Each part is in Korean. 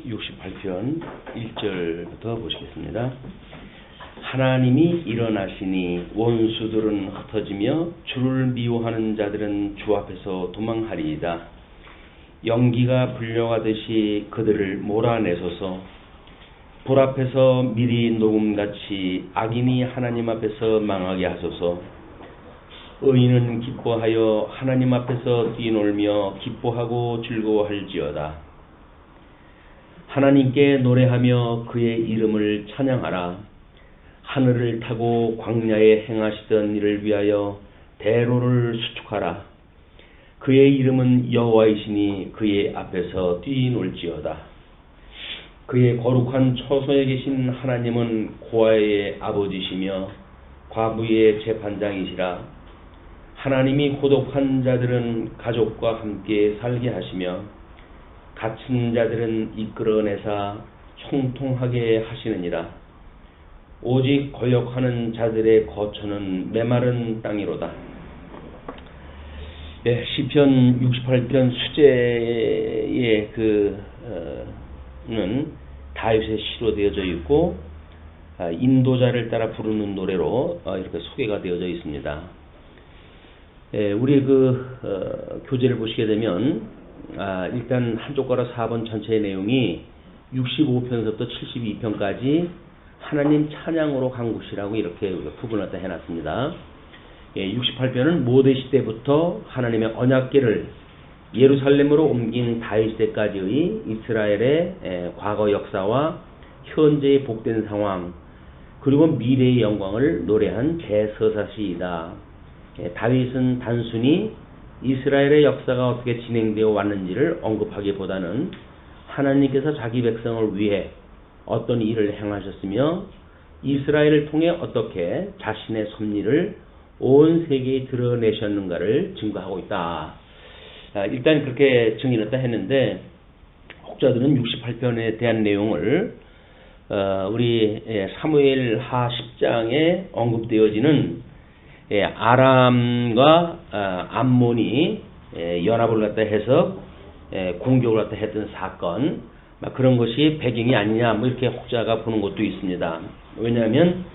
68편 1절부터 보시겠습니다. 하나님이 일어나시니 원수들은 흩어지며 주를 미워하는 자들은 주 앞에서 도망하리이다. 연기가 불려가듯이 그들을 몰아내소서. 불 앞에서 미리 녹음같이 악인이 하나님 앞에서 망하게 하소서. 의인은 기뻐하여 하나님 앞에서 뛰놀며 기뻐하고 즐거워할지어다. 하나님께 노래하며 그의 이름을 찬양하라. 하늘을 타고 광야에 행하시던 이를 위하여 대로를 수축하라. 그의 이름은 여호와이시니 그의 앞에서 뛰놀지어다. 그의 거룩한 처소에 계신 하나님은 고아의 아버지시며 과부의 재판장이시라. 하나님이 고독한 자들은 가족과 함께 살게 하시며 갇힌 자들은 이끌어내사 총통하게 하시느니라. 오직 거역하는 자들의 거처는 메마른 땅이로다. 시편 68편 수제의 는 다윗의 시로 되어져 있고 인도자를 따라 부르는 노래로 이렇게 소개가 되어져 있습니다. 우리 교재를 보시게 되면 일단 한쪽 가로 4번 전체의 내용이 65편서부터 72편까지 하나님 찬양으로 간 곳이라고 이렇게 구분을 해놨습니다. 68편은 모데시 때부터 하나님의 언약궤를 예루살렘으로 옮긴 다윗 때까지의 이스라엘의 과거 역사와 현재의 복된 상황 그리고 미래의 영광을 노래한 대서사시이다. 다윗은 단순히 이스라엘의 역사가 어떻게 진행되어 왔는지를 언급하기보다는 하나님께서 자기 백성을 위해 어떤 일을 행하셨으며 이스라엘을 통해 어떻게 자신의 섭리를 온 세계에 드러내셨는가를 증거하고 있다. 일단 그렇게 증인을 했는데 혹자들은 68편에 대한 내용을 우리 사무엘하 10장에 언급되어지는 아람과 암몬이 연합을 갖다 해서 공격을 갖다 했던 사건 그런 것이 배경이 아니냐 이렇게 혹자가 보는 것도 있습니다. 왜냐하면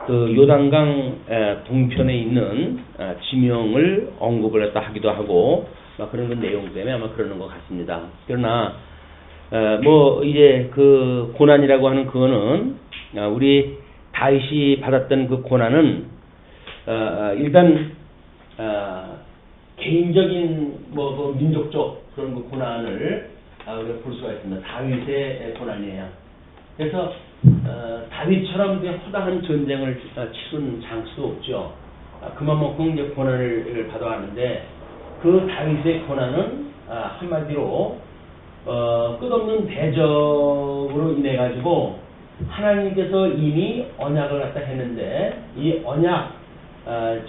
그 요단강 동편에 있는 지명을 언급을 했다 하기도 하고 그런 내용 때문에 아마 그러는 것 같습니다. 그러나 이제 그 고난이라고 하는 그거는 우리 다윗이 받았던 그 고난은 일단 개인적인 그 민족적 그런 그 고난을 우리가 볼 수가 있습니다. 다윗의 고난이에요. 그래서 다윗처럼 허다한 전쟁을 치른 장수도 없죠. 그만큼 이제 고난을 받아왔는데 그 다윗의 고난은 한마디로 끝없는 대적으로 인해 가지고 하나님께서 이미 언약을 갖다 했는데 이 언약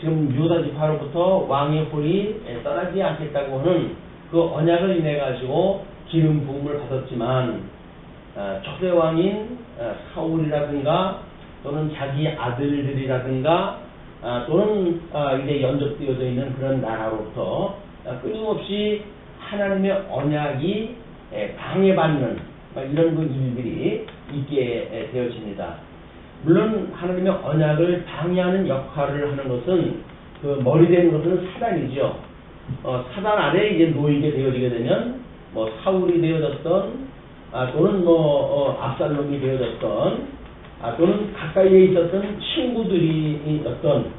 지금 유다 지파로부터 왕의 홀이 떠나지 않겠다고 하는 그 언약을 인해 가지고 기름 부음을 받았지만 초대 왕인 사울이라든가 또는 자기 아들들이라든가 또는 이제 연접되어져 있는 그런 나라로부터 끊임없이 하나님의 언약이 방해받는 이런 그 일들이 있게 되어집니다. 물론 하나님의 언약을 방해하는 역할을 하는 것은 그 머리 되는 것은 사단이죠. 사단 아래 이제 놓이게 되어지게 되면 사울이 되어졌던 또는 압살롬이 되어졌던 또는 가까이에 있었던 친구들이 어떤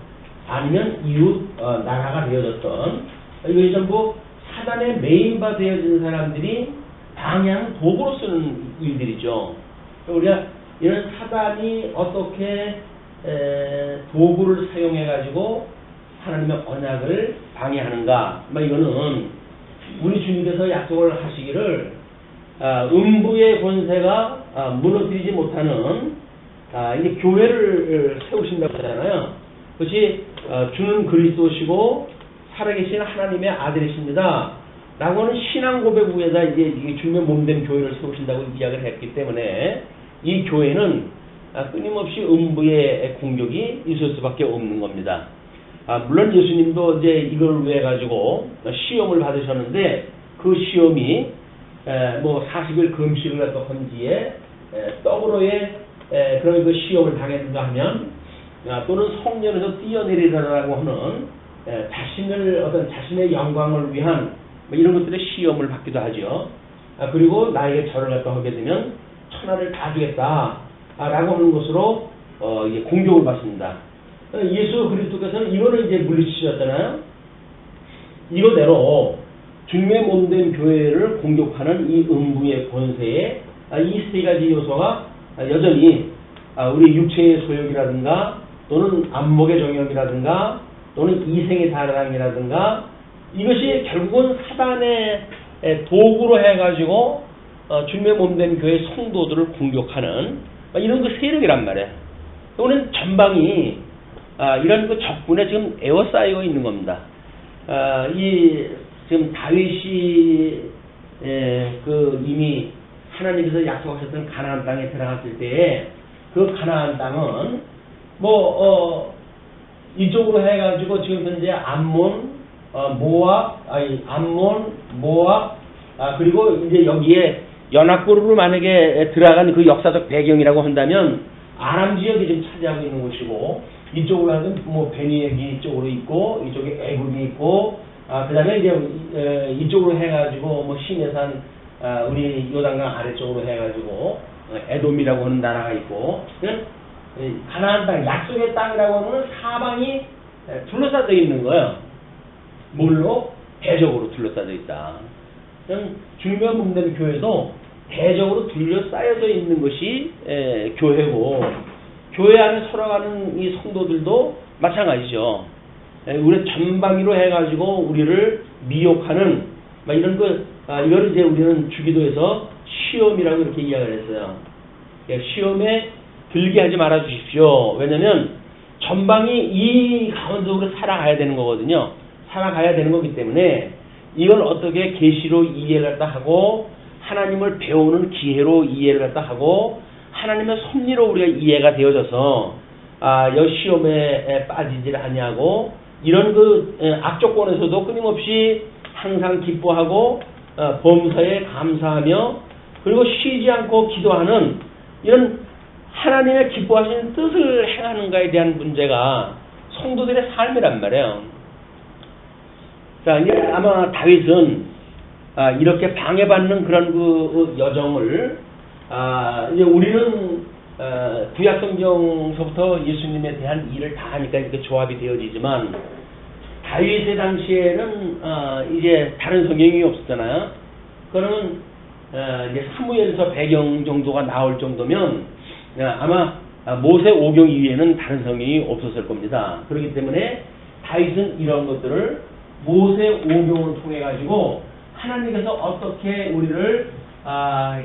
아니면 이웃 나라가 되어졌던 이것이 전부 사단의 메인바 되어진 사람들이 방해하는 도구로 쓰는 일들이죠. 우리가 이런 사단이 어떻게 도구를 사용해 가지고 하나님의 언약을 방해하는가 이거는 우리 주님께서 약속을 하시기를 음부의 권세가 무너뜨리지 못하는 이제 교회를 세우신다고 하잖아요. 그것이 주는 그리스도시고 살아계신 하나님의 아들이십니다. 라고 하는 신앙 고백 위에다 이게 주님의 몸된 교회를 세우신다고 이야기를 했기 때문에 이 교회는 끊임없이 음부의 공격이 있을 수밖에 없는 겁니다. 물론 예수님도 이제 이걸 위해 가지고 시험을 받으셨는데 그 시험이 뭐 40일 금식을 갖다 한 뒤에 떡으로의 그런 그 시험을 당했는가 하면 또는 성전에서 뛰어내리라고 하는 자신의 영광을 위한 뭐 이런 것들의 시험을 받기도 하죠. 그리고 나에게 절을 갖다 하게 되면 천하를 다 주겠다 라고 하는 것으로 이제 공격을 받습니다. 예수 그리스도께서는 이거를 이제 물리치셨잖아요. 이거대로 주님의 몸된 교회를 공격하는 이 음부의 권세에 이 세 가지 요소가 여전히 우리 육체의 소욕이라든가 또는 안목의 정욕이라든가 또는 이생의 사랑이라든가 이것이 결국은 사단의 도구로 해가지고 주님의 몸된 교회 성도들을 공격하는 이런 그 세력이란 말이에요. 오늘 전방이 이런 그 적군에 지금 에워싸이고 있는 겁니다. 이 지금 다윗이 그 이미 하나님께서 약속하셨던 가나안 땅에 들어갔을 때에 그 가나안 땅은 이쪽으로 해가지고 지금 현재 암몬, 모압, 그리고 이제 여기에 연합국으로 만약에 들어간 그 역사적 배경이라고 한다면 아람 지역이 지금 차지하고 있는 곳이고 이쪽으로 하면 뭐 베니에기 이쪽으로 있고 이쪽에 애굽이 있고 그다음에 이제 이쪽으로 해가지고 뭐 시내산 우리 요단강 아래쪽으로 해가지고 에돔이라고 하는 나라가 있고 가나안 땅 약속의 땅이라고 하는 사방이 둘러싸여 있는 거예요. 뭘로? 대적으로 둘러싸여 있다. 주님의 몸된 교회도 대적으로 둘러싸여져 있는 것이 교회고 교회 안에 살아가는 이 성도들도 마찬가지죠. 우리 전방위로 해가지고 우리를 미혹하는 이런 이걸 이제 우리는 주기도에서 시험이라고 이렇게 이야기를 했어요. 시험에 들게 하지 말아 주십시오. 왜냐면 전방이 이 가운데로 살아가야 되는 거거든요. 살아가야 되는 거기 때문에 이걸 어떻게 계시로 이해를 갖다 하고 하나님을 배우는 기회로 이해를 갖다 하고 하나님의 섭리로 우리가 이해가 되어져서 이 시험에 빠지질 아니하고 이런 그 악조건에서도 끊임없이 항상 기뻐하고 범사에 감사하며 그리고 쉬지 않고 기도하는 이런 하나님의 기뻐하시는 뜻을 행하는가에 대한 문제가 성도들의 삶이란 말이에요. 자, 이제 아마 다윗은 이렇게 방해받는 그런 그 여정을 이제 우리는 구약성경서부터 예수님에 대한 일을 다 하니까 이렇게 조합이 되어지지만 다윗의 당시에는 이제 다른 성경이 없었잖아요. 그러면 이제 사무엘서 배경 정도가 나올 정도면 아마 모세 오경 이외에는 다른 성경이 없었을 겁니다. 그렇기 때문에 다윗은 이런 것들을 모세 오경을 통해 가지고 하나님께서 어떻게 우리를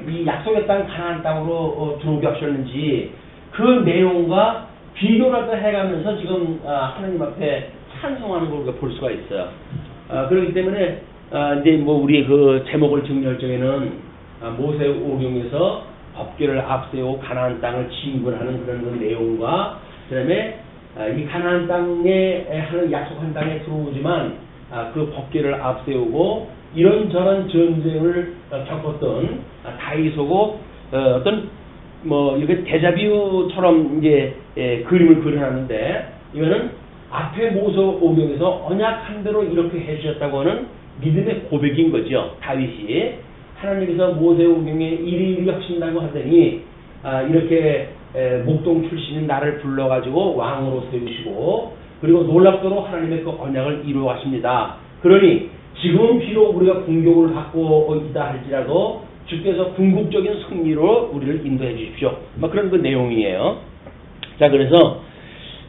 이 약속의 땅 가나안 땅으로 들어오게 하셨는지 그 내용과 비교를 해가면서 지금 하나님 앞에 찬송하는 걸 우리가 볼 수가 있어요. 그렇기 때문에 이제 뭐 우리 그 제목을 정리할 적에는 모세 오경에서 법궤를 앞세우고 가나안 땅을 진군하는 그런 그 내용과 그다음에 이 가나안 땅에 하는 약속한 땅에 들어오지만 그 법궤를 앞세우고 이런저런 전쟁을 겪었던 다윗하고 어떤 뭐 이렇게 데자뷰처럼 이제 그림을 그려놨는데 이거는 앞에 모세 오경에서 언약한 대로 이렇게 해주셨다고 하는 믿음의 고백인 거죠. 다윗이 하나님께서 모세 오경에 이리 하신다고 하더니 이렇게 목동 출신인 나를 불러가지고 왕으로 세우시고 그리고 놀랍도록 하나님의 그 언약을 이루어 가십니다. 그러니 지금 비록 우리가 공격을 받고 있다 할지라도 주께서 궁극적인 승리로 우리를 인도해 주십시오. 그런 그 내용이에요. 자, 그래서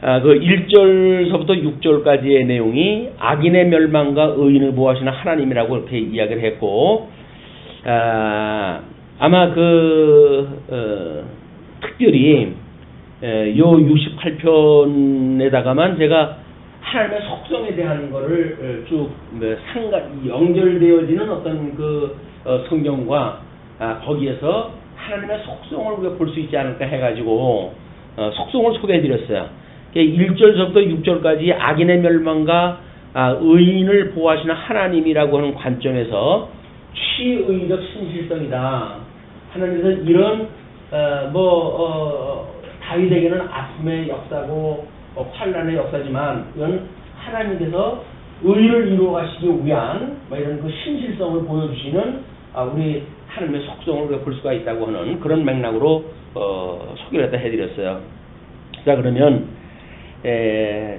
그 1절서부터 6절까지의 내용이 악인의 멸망과 의인을 보호하시는 하나님이라고 이렇게 이야기를 했고 아마 특별히 요 68편에다가만 제가 하나님의 속성에 대한 거를 쭉 연결되어지는 어떤 그 성경과 거기에서 하나님의 속성을 우리가 볼 수 있지 않을까 해가지고 속성을 소개해드렸어요. 1절서부터 6절까지 악인의 멸망과 의인을 보호하시는 하나님이라고 하는 관점에서 취의적 신실성이다. 하나님께서 이런 다윗에게는 아픔의 역사고 환란의 역사지만 이건 하나님께서 의를 이루어 가시기 위한 이런 그 신실성을 보여주시는 우리 하나님의 속성을 우리가 볼 수가 있다고 하는 그런 맥락으로 소개를 해드렸어요. 자, 그러면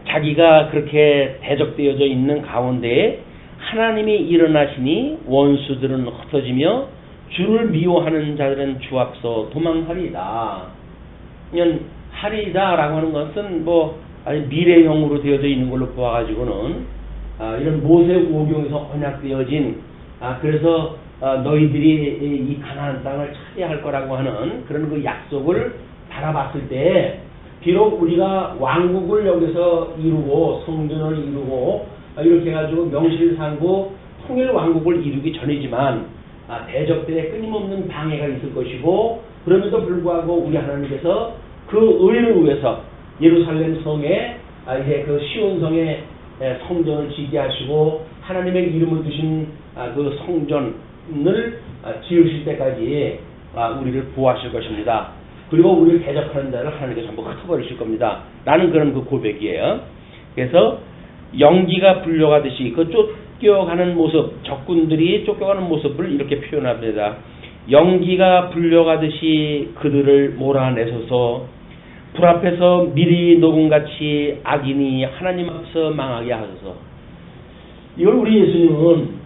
자기가 그렇게 대적되어져 있는 가운데에 하나님이 일어나시니 원수들은 흩어지며 주를 미워하는 자들은 주 앞서 도망하리이다. 하리이다라고 하는 것은 미래형으로 되어져 있는 걸로 보아가지고는 이런 모세 오경에서 언약되어진 그래서 너희들이 이 가나안 땅을 차지할 거라고 하는 그런 그 약속을 바라봤을 때 비록 우리가 왕국을 여기서 이루고 성전을 이루고 이렇게 해가지고 명실상부 통일 왕국을 이루기 전이지만 대적 때 끊임없는 방해가 있을 것이고 그럼에도 불구하고 우리 하나님께서 그 의를 위해서 예루살렘 성에 이제 그 시온 성에 성전을 지게 하시고 하나님의 이름을 두신 그 성전을 지으실 때까지 우리를 보호하실 것입니다. 그리고 우리를 대적하는 자를 하나님께서 전부 흩어버리실 겁니다. 라는 그런 그 고백이에요. 그래서 연기가 불려가듯이 그 쫓겨가는 모습, 적군들이 쫓겨가는 모습을 이렇게 표현합니다. 연기가 불려가듯이 그들을 몰아내소서. 불 앞에서 미리 녹음같이 악인이 하나님 앞에서 망하게 하소서. 이걸 우리 예수님은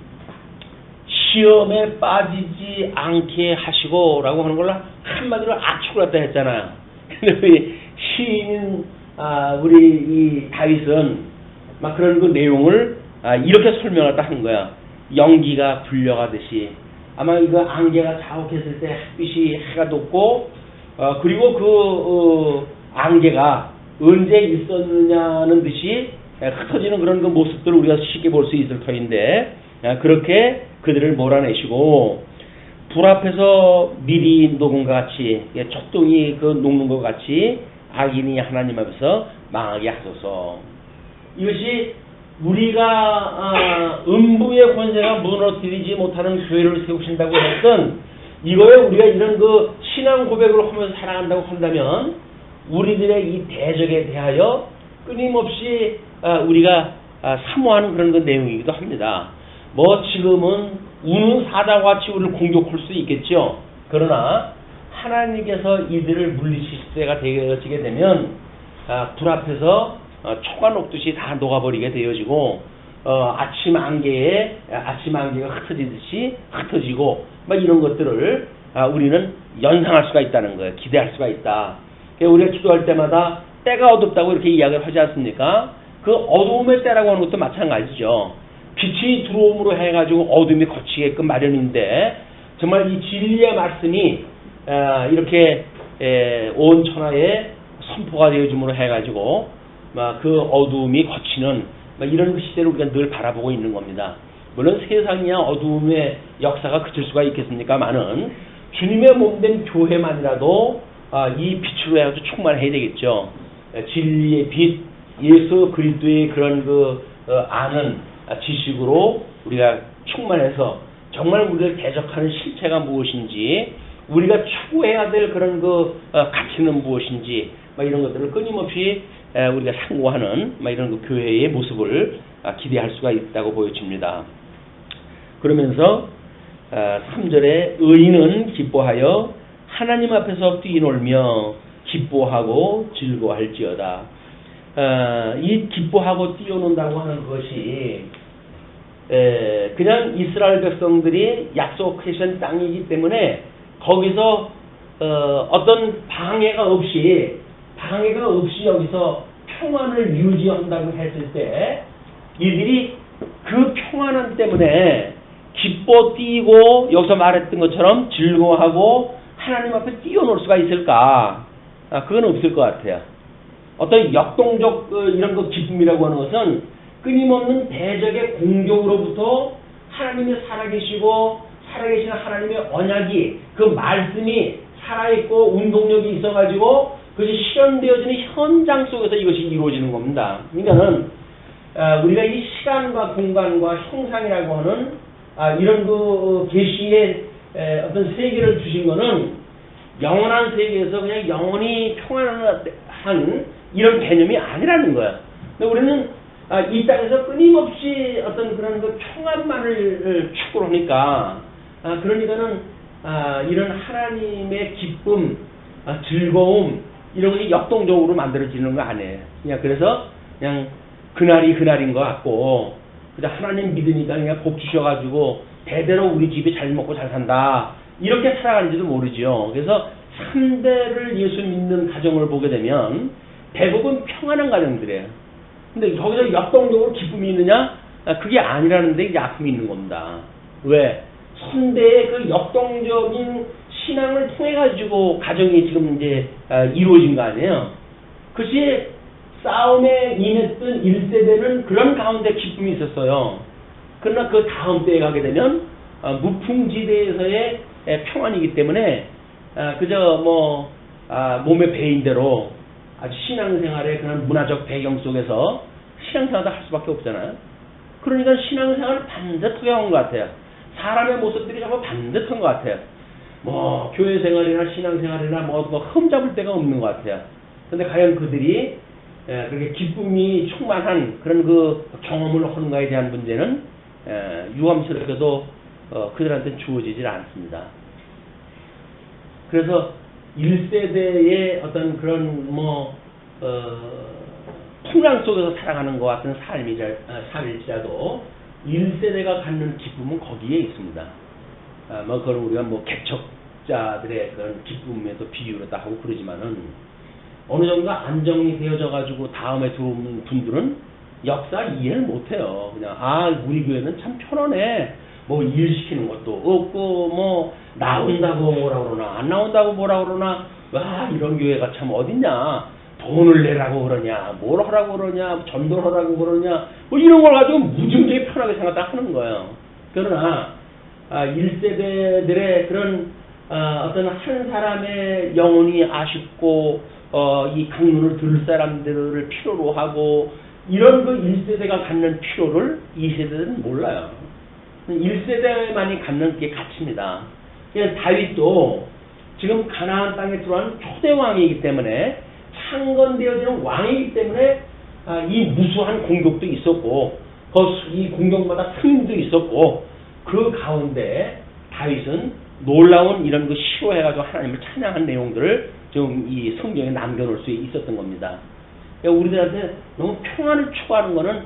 시험에 빠지지 않게 하시고 라고 하는 걸로 한마디로 압축을 갖다 했잖아요. 근데 우리 시인 우리 이 다윗은 막 그런 그 내용을 이렇게 설명을 다 한 거야. 연기가 불려가듯이 아마 이거 안개가 자욱했을 때 햇빛이 해가 돋고 그리고 그 안개가 언제 있었느냐는 듯이 흩어지는 그런 그 모습들을 우리가 쉽게 볼 수 있을 터인데 그렇게 그들을 몰아내시고 불 앞에서 미리 녹은 것 같이 촛등이 그 녹는 것 같이 악인이 하나님 앞에서 망하게 하소서. 이것이 우리가 음부의 권세가 무너뜨리지 못하는 교회를 세우신다고 했던 이거에 우리가 이런 그 신앙 고백을 하면서 살아간다고 한다면 우리들의 이 대적에 대하여 끊임없이 우리가 사모하는 그런 그 내용이기도 합니다. 지금은 우는 사자와 같이 우리를 공격할 수 있겠죠. 그러나 하나님께서 이들을 물리칠 때가 되어지게 되면 불 앞에서 초가 녹듯이 다 녹아버리게 되어지고 아침 안개가 흩어지듯이 흩어지고 이런 것들을 우리는 연상할 수가 있다는 거예요. 기대할 수가 있다. 우리가 기도할 때마다 때가 어둡다고 이렇게 이야기를 하지 않습니까? 그 어두움의 때라고 하는 것도 마찬가지죠. 빛이 들어옴으로 해가지고 어둠이 거치게끔 마련인데 정말 이 진리의 말씀이 이렇게 온 천하에 선포가 되어줌으로 해가지고 그 어두움이 거치는 이런 그 시대를 우리가 늘 바라보고 있는 겁니다. 물론 세상이야 어두움의 역사가 그칠 수가 있겠습니까만은 주님의 몸된 교회만이라도 이 빛으로 해가지고 충만해야 되겠죠. 진리의 빛, 예수 그리스도의 그런 아는 지식으로 우리가 충만해서 정말 우리를 대적하는 실체가 무엇인지, 우리가 추구해야 될 그런 가치는 무엇인지, 이런 것들을 끊임없이 우리가 상고하는 이런 교회의 모습을 기대할 수가 있다고 보여집니다. 그러면서 3절에 의인은 기뻐하여 하나님 앞에서 뛰놀며 기뻐하고 즐거워할지어다. 이 기뻐하고 뛰어논다고 하는 것이 그냥 이스라엘 백성들이 약속하신 땅이기 때문에 거기서 어떤 방해가 없이 여기서 평안을 유지한다고 했을 때 이들이 그 평안함 때문에 기뻐 뛰고 여기서 말했던 것처럼 즐거워하고 하나님 앞에 뛰어놀 수가 있을까? 그건 없을 것 같아요. 어떤 역동적 이런 기쁨이라고 하는 것은 끊임없는 대적의 공격으로부터 하나님이 살아계신 하나님의 언약이, 그 말씀이 살아있고 운동력이 있어가지고 그것이 실현되어지는 현장 속에서 이것이 이루어지는 겁니다. 그러니까는 우리가 이 시간과 공간과 형상이라고 하는 이런 그 계시의 어떤 세계를 주신 거는 영원한 세계에서 그냥 영원히 평안한 이런 개념이 아니라는 거야. 근데 우리는 이 땅에서 끊임없이 어떤 그런 그 평안만을 추구를 하니까 그러니까는 이런 하나님의 기쁨, 즐거움 이런 것이 역동적으로 만들어지는 거 아니에요. 그냥 그래서 그냥 그날이 그날인 것 같고 그냥 하나님 믿으니까 그냥 복 주셔가지고 대대로 우리 집이 잘 먹고 잘 산다 이렇게 살아가는지도 모르죠. 그래서 3대를 예수 믿는 가정을 보게 되면 대부분 평안한 가정들이에요. 근데 거기서 역동적으로 기쁨이 있느냐? 그게 아니라는데 이제 아픔이 있는 겁니다. 왜? 선대의 그 역동적인 신앙을 통해 가지고 가정이 지금 이제 이루어진 거 아니에요. 그것이 싸움에 임했던 1세대는 그런 가운데 기쁨이 있었어요. 그러나 그 다음 때에 가게 되면 무풍지대에서의 평안이기 때문에 그저 뭐 몸에 배인 대로 아주 신앙생활의 그런 문화적 배경 속에서 신앙생활도 할 수밖에 없잖아요. 그러니까 신앙생활은 반듯하게 한 것 같아요. 사람의 모습들이 정말 반듯한 것 같아요. 뭐 교회 생활이나 신앙생활이나 뭐 흠잡을 데가 없는 것 같아요. 근데 과연 그들이 그렇게 기쁨이 충만한 그런 그 경험을 하는가에 대한 문제는 유감스럽게도 그들한테 주어지질 않습니다. 그래서 1세대의 어떤 그런 풍랑 속에서 살아가는 것 같은 삶일지라도 1세대가 갖는 기쁨은 거기에 있습니다. 그걸 우리가 개척자들의 그런 기쁨에도 비유를 다 하고 그러지만은 어느 정도 안정이 되어져 가지고 다음에 들어오는 분들은 역사 이해를 못해요. 그냥 우리 교회는 참 편하네. 뭐 일 시키는 것도 없고 나온다고 뭐라 그러나 안 나온다고 뭐라 그러나 이런 교회가 참 어딨냐. 돈을 내라고 그러냐, 뭘 하라고 그러냐, 전도를 하라고 그러냐, 이런 걸 가지고 무지무지하게 편하게 생각다 하는 거예요. 그러나 1세대들의 그런 어떤 한 사람의 영혼이 아쉽고 이 강론을 들을 사람들을 필요로 하고 이런 그 1세대가 갖는 필요를 2세대는 몰라요. 1세대만이 갖는 게 가치입니다. 그냥 다윗도 지금 가나안 땅에 들어온 초대왕이기 때문에 창건되어지는 왕이기 때문에 이 무수한 공격도 있었고 이 공격마다 승리도 있었고 그 가운데 다윗은 놀라운 이런 그 시로해가지고 하나님을 찬양한 내용들을 좀 이 성경에 남겨놓을 수 있었던 겁니다. 그러니까 우리들한테 너무 평안을 추구하는 거는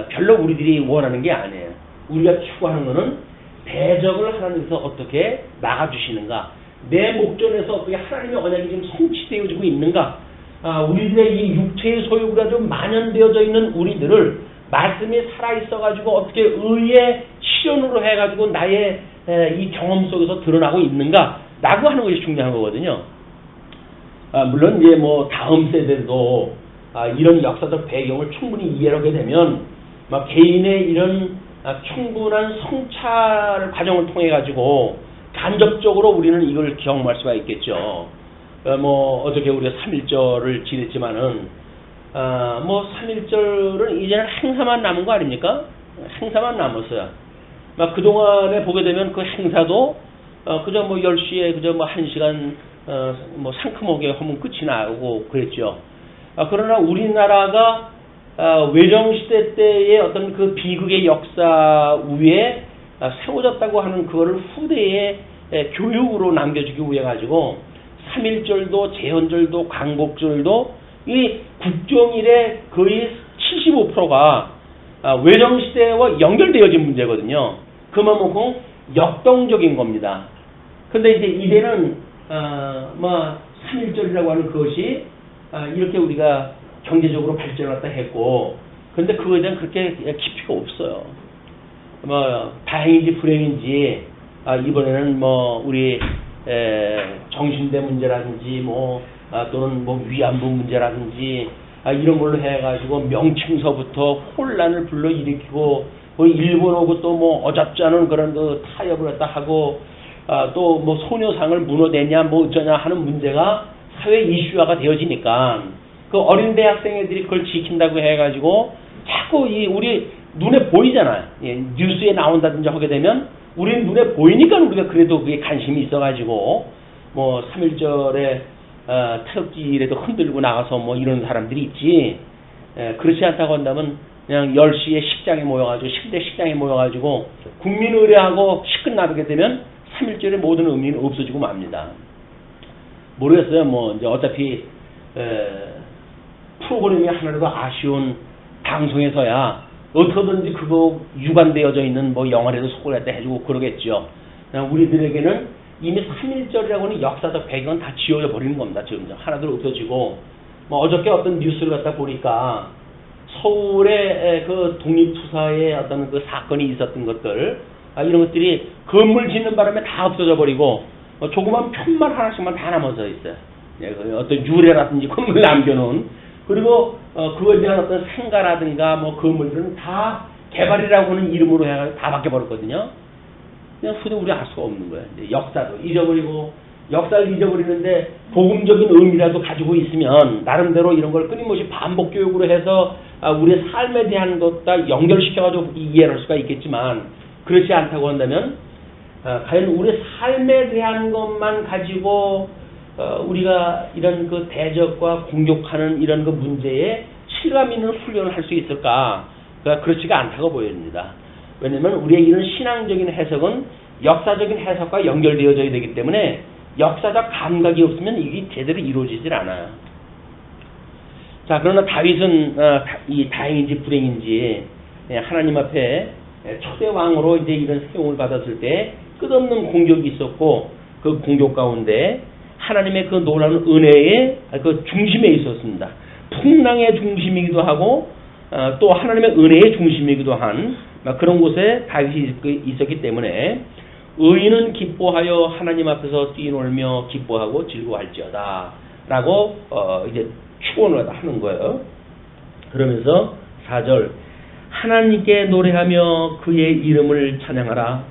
별로 우리들이 원하는 게 아니에요. 우리가 추구하는 거는 대적을 하나님께서 어떻게 막아주시는가, 내 목전에서 어떻게 하나님의 언약이 지금 성취되어지고 있는가, 우리들의 이 육체의 소유가 좀 만연되어져 있는 우리들을 말씀이 살아있어가지고 어떻게 의의 실현으로 해가지고 나의 이 경험 속에서 드러나고 있는가 라고 하는 것이 중요한 거거든요. 물론 이제 다음 세대도 이런 역사적 배경을 충분히 이해하게 되면 개인의 이런 충분한 성찰 과정을 통해 가지고 간접적으로 우리는 이걸 경험할 수가 있겠죠. 어저께 우리가 3.1절을 지냈지만은 3.1절은 이제는 행사만 남은 거 아닙니까? 행사만 남았어요. 그동안에 보게 되면 그 행사도 그저 10시에 그저 1시간 상큼하게 하면 끝이 나고 그랬죠. 그러나 우리나라가 외정시대 때의 어떤 그 비극의 역사 위에 세워졌다고 하는 그거를 후대에 교육으로 남겨주기 위해 가지고 3.1절도 제헌절도 광복절도 이 국정일의 거의 75%가 외정시대와 연결되어진 문제거든요. 그만큼 역동적인 겁니다. 근데 이제 이제는 3.1절이라고 하는 그것이 이렇게 우리가 경제적으로 발전했다 했고, 근데 그거에 대한 그렇게 깊이가 없어요. 다행인지 불행인지 이번에는 우리 정신대 문제라든지 또는 위안부 문제라든지 이런 걸로 해가지고 명칭서부터 혼란을 불러일으키고 일본하고 또 어잡지 않은 그런 그 타협을 했다 하고 또 소녀상을 무너내냐 어쩌냐 하는 문제가 사회 이슈화가 되어지니까 그 어린 대학생애들이 그걸 지킨다고 해가지고 자꾸 우리 눈에 보이잖아요. 예, 뉴스에 나온다든지 하게 되면 우리는 눈에 보이니까 우리가 그래도 그게 관심이 있어가지고 뭐 3.1절에 태극기라도 흔들고 나가서 뭐 이런 사람들이 있지. 그렇지 않다고 한다면 그냥 10시에 식장에 모여가지고 10대 식장에 모여가지고 국민의례하고 시끝나게 되면 3.1절의 모든 의미는 없어지고 맙니다. 모르겠어요. 뭐 이제 어차피 프로그램이 하나라도 아쉬운 방송에서야 어떻게든지 그거 유관되어져 있는 뭐 영화라도 속을 갖다 해주고 그러겠죠. 우리들에게는 이미 3.1절이라고는 역사적 배경은 다 지워져 버리는 겁니다. 지금 하나둘 없어지고 뭐 어저께 어떤 뉴스를 갖다 보니까 서울의 그 독립투사의 어떤 그 사건이 있었던 것들 이런 것들이 건물 짓는 바람에 다 없어져 버리고 조그만 편만 하나씩만 다 남아져 있어요. 예, 어떤 유래라든지 건물 남겨놓은 그리고 그거에 대한 어떤 생가라든가 뭐 건물들은 다 개발이라고 하는 이름으로 해가지고 다 바뀌어버렸거든요. 그냥 후대 우리 알 수가 없는 거예요. 역사도 잊어버리고 역사를 잊어버리는데 복음적인 의미라도 가지고 있으면 나름대로 이런 걸 끊임없이 반복 교육으로 해서 우리의 삶에 대한 것과 연결시켜가지고 이해할 수가 있겠지만 그렇지 않다고 한다면 과연 우리의 삶에 대한 것만 가지고 우리가 이런 그 대적과 공격하는 이런 그 문제에 실감 있는 훈련을 할 수 있을까? 그렇지가 않다고 보입니다. 왜냐하면 우리의 이런 신앙적인 해석은 역사적인 해석과 연결되어져야 되기 때문에 역사적 감각이 없으면 이게 제대로 이루어지질 않아요. 자, 그러나 다윗은 이 다행인지 불행인지 하나님 앞에 초대 왕으로 이제 이런 세움을 받았을 때 끝없는 공격이 있었고 그 공격 가운데 하나님의 그 놀라운 은혜의 그 중심에 있었습니다. 풍랑의 중심이기도 하고 또 하나님의 은혜의 중심이기도 한 그런 곳에 다윗이 있었기 때문에 의인은 기뻐하여 하나님 앞에서 뛰놀며 기뻐하고 즐거워할지어다 라고 이제 축원을 하는 거예요. 그러면서 4절 하나님께 노래하며 그의 이름을 찬양하라.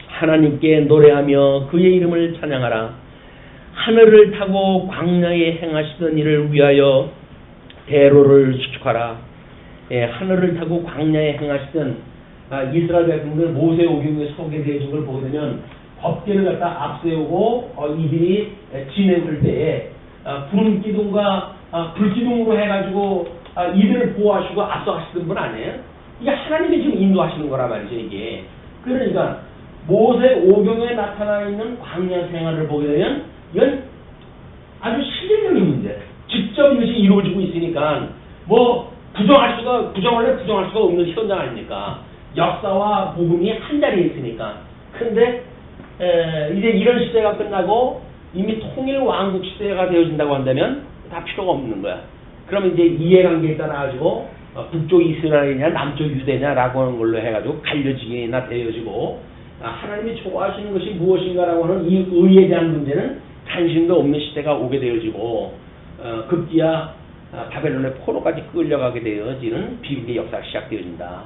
하나님께 노래하며 그의 이름을 찬양하라. 하늘을 타고 광야에 행하시던 일을 위하여 대로를 수축하라. 예, 하늘을 타고 광야에 행하시던 이스라엘 백성들 모세오경에 소개되어진 걸 보게 되면 법궤를 갖다 앞세우고 이들이 지내을 때에 구름 기둥과 불기둥으로 해가지고 이들을 보호하시고 앞서가시던 분 아니에요? 이게 하나님이 지금 인도하시는 거란 말이죠. 이게 그러니까 모세오경에 나타나 있는 광야 생활을 보게 되면 이건 아주 실질적인 문제. 직접 이것이 이루어지고 있으니까 뭐 부정할 수가 없는 현장 아닙니까? 역사와 복음이 한 자리에 있으니까. 근데 이제 이런 시대가 끝나고 이미 통일 왕국 시대가 되어진다고 한다면 다 필요가 없는 거야. 그러면 이제 이해관계에 따라 가지고 북쪽 이스라엘이냐 남쪽 유대냐라고 하는 걸로 해가지고 갈려지기나 되어지고 하나님이 좋아하시는 것이 무엇인가라고 하는 이 의에 대한 문제는 관심도 없는 시대가 오게 되어지고 급기야 바벨론의 포로까지 끌려가게 되어지는 비극의 역사가 시작되어진다.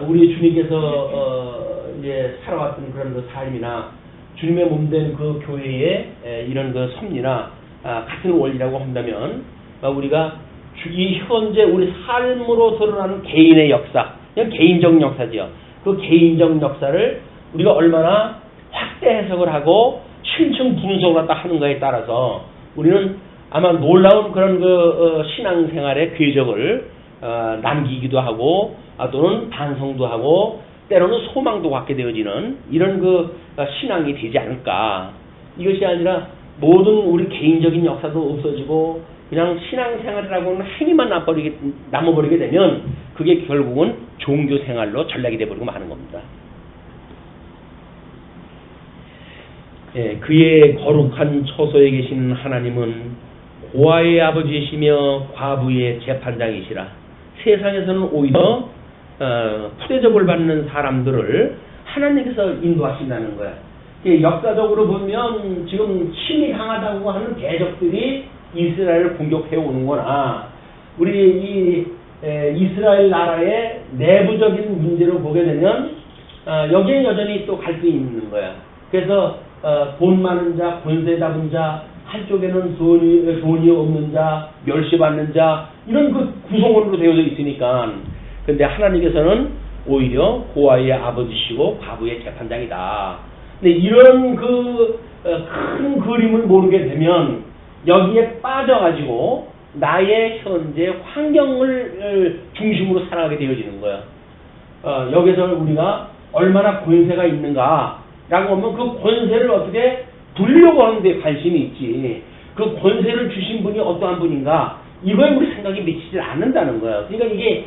우리 주님께서 이제 살아왔던 그런 그 삶이나 주님의 몸된 그 교회의 이런 그 섭리나 같은 원리라고 한다면 우리가 이 현재 우리 삶으로 드러나는 개인의 역사, 그냥 개인적 역사지요. 그 개인적 역사를 우리가 얼마나 확대 해석을 하고 심층 분석을 갖다 하는가에 따라서 우리는 아마 놀라운 그런 그 신앙생활의 궤적을 남기기도 하고 또는 반성도 하고 때로는 소망도 갖게 되어지는 이런 그 신앙이 되지 않을까. 이것이 아니라 모든 우리 개인적인 역사도 없어지고 그냥 신앙생활이라고 하는 행위만 남아버리게 되면 그게 결국은 종교생활로 전락이 되어버리고 마는 겁니다. 예, 그의 거룩한 처소에 계신 하나님은 고아의 아버지이시며 과부의 재판장이시라. 세상에서는 오히려 푸대접을 받는 사람들을 하나님께서 인도하신다는 거야. 역사적으로 보면 지금 힘이 강하다고 하는 대적들이 이스라엘을 공격해 오는 거나 우리 이 이스라엘 나라의 내부적인 문제로 보게 되면 여기에 여전히 또 갈등이 있는 거야. 그래서 돈 많은 자, 권세 잡은 자, 한쪽에는 돈이 없는 자, 멸시받는 자 이런 그 구성원으로 되어져 있으니까 근데 하나님께서는 오히려 고아의 아버지시고 과부의 재판장이다. 근데 이런 큰 그림을 모르게 되면 여기에 빠져가지고 나의 현재 환경을 중심으로 살아가게 되어지는 거예요. 여기서 우리가 얼마나 권세가 있는가라고 하면 그 권세를 어떻게 불려고 하는 데 관심이 있지. 그 권세를 주신 분이 어떠한 분인가 이거에 우리 생각이 미치지 않는다는 거예요. 그러니까 이게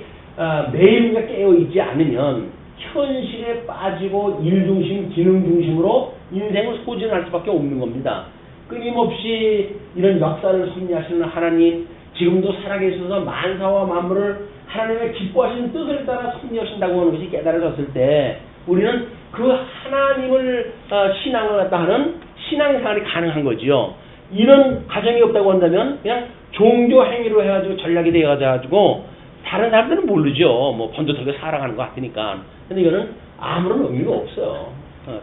매일 우리가 깨어있지 않으면 현실에 빠지고 일중심, 기능중심으로 인생을 소진할 수밖에 없는 겁니다. 끊임없이 이런 역사를 섭리하시는 하나님, 지금도 살아계셔서 만사와 만물을 하나님의 기뻐하시는 뜻을 따라 섭리하신다고 하는 것이 깨달아졌을 때 우리는 그 하나님을 신앙을 갖다 하는 신앙생활이 가능한 거지요. 이런 가정이 없다고 한다면 그냥 종교 행위로 해가지고 전략이 되어가지고 다른 사람들은 모르죠. 뭐 번듯하게 살아가는 것 같으니까. 근데 이거는 아무런 의미가 없어요.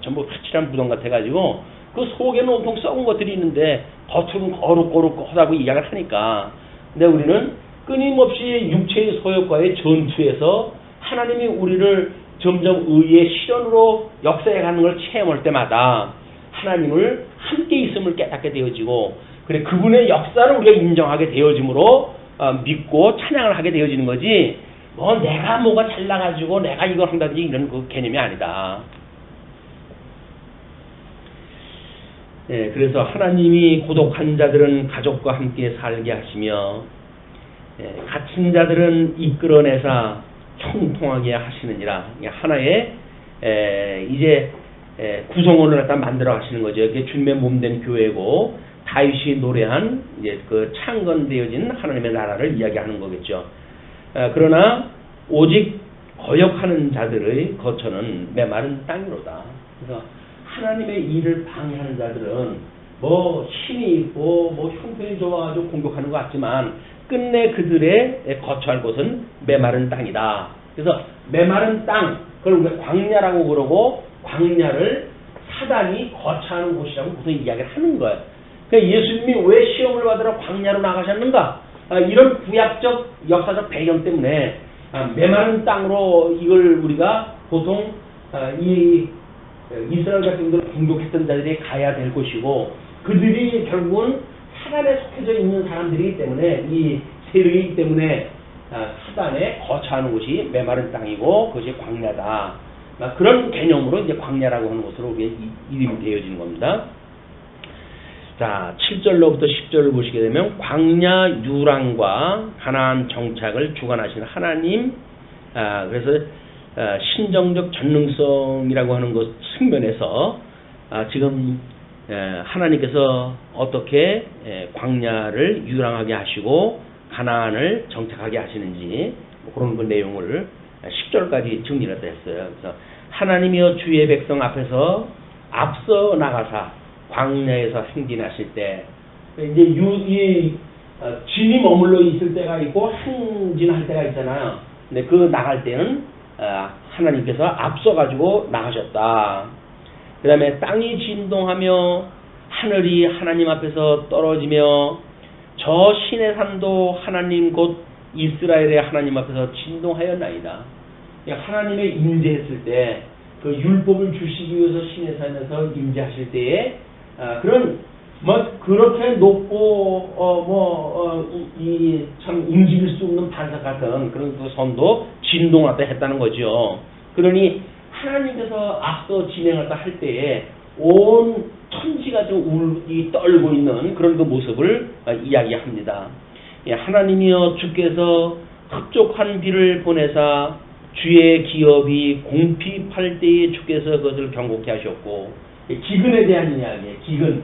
전부 확실한 무덤 같아가지고 그 속에는 온통 썩은 것들이 있는데 겉으로는 거룩하다고 이야기를 하니까. 근데 우리는 끊임없이 육체의 소욕과의 전투에서 하나님이 우리를 점점 의의 실현으로 역사해 가는 걸 체험할 때마다 하나님을 함께 있음을 깨닫게 되어지고 그래 그분의 역사를 우리가 인정하게 되어짐으로 믿고 찬양을 하게 되어지는 거지 뭐 내가 뭐가 잘나가지고 내가 이걸 한다든지 이런 그 개념이 아니다. 네, 그래서 하나님이 고독한 자들은 가족과 함께 살게 하시며 갇힌 자들은 이끌어내사 형통하게 하시느니라. 하나의 이제 구성원을 갖다 만들어 가시는 거죠. 이게 주님의 몸된 교회고 다윗이 노래한 이제 그 창건되어진 하나님의 나라를 이야기하는 거겠죠. 그러나 오직 거역하는 자들의 거처는 메마른 땅이로다. 그래서 하나님의 일을 방해하는 자들은 뭐 힘이 있고 뭐 형편이 좋아가지고 공격하는 것 같지만 끝내 그들의 거처할 곳은 메마른 땅이다. 그래서 메마른 땅, 그걸 우리가 광야라고 그러고 광야를 사단이 거처하는 곳이라고 무슨 이야기를 하는 거예요. 그러니까 예수님이 왜 시험을 받으러 광야로 나가셨는가? 이런 구약적 역사적 배경 때문에 메마른 땅으로 이걸 우리가 보통 이 이스라엘 백성들을 공격했던 자들이 가야 될 곳이고 그들이 결국은 사단에 속해져 있는 사람들이기 때문에 이 세력이기 때문에 사단에 거처하는 곳이 메마른 땅이고 그것이 광야다. 그런 개념으로 이제 광야라고 하는 곳으로 우리가 이름이 되어지는 겁니다. 자, 7절로부터 10절을 보시게 되면 광야 유랑과 가나안 정착을 주관하시는 하나님, 그래서 신정적 전능성이라고 하는 것 측면에서 지금 하나님께서 어떻게 광야를 유랑하게 하시고 가나안을 정착하게 하시는지 그런 그 내용을 10절까지 정리를 했어요. 그래서 하나님이여 주의 백성 앞에서 앞서 나가사 광야에서 행진하실 때 이제 진이 머물러 있을 때가 있고 행진할 때가 있잖아요. 근데 그 나갈 때는 하나님께서 앞서 가지고 나가셨다. 그 다음에 땅이 진동하며 하늘이 하나님 앞에서 떨어지며 저 신의 산도 하나님 곧 이스라엘의 하나님 앞에서 진동하였나이다. 하나님의 임재했을 때 그 율법을 주시기 위해서 신의 산에서 임재하실 때에 그런 뭐 그렇게 높고 이 참 움직일 수 없는 반석 같은 그런 그 선도 진동하다 했다는 거죠. 그러니 하나님께서 앞서 진행하다 할 때에 온 천지가 좀 떨고 있는 그런 그 모습을 이야기합니다. 하나님이여 주께서 흡족한 비를 보내사 주의 기업이 공핍할 때에 주께서 그것을 경고케 하셨고 기근에 대한 이야기예요. 기근.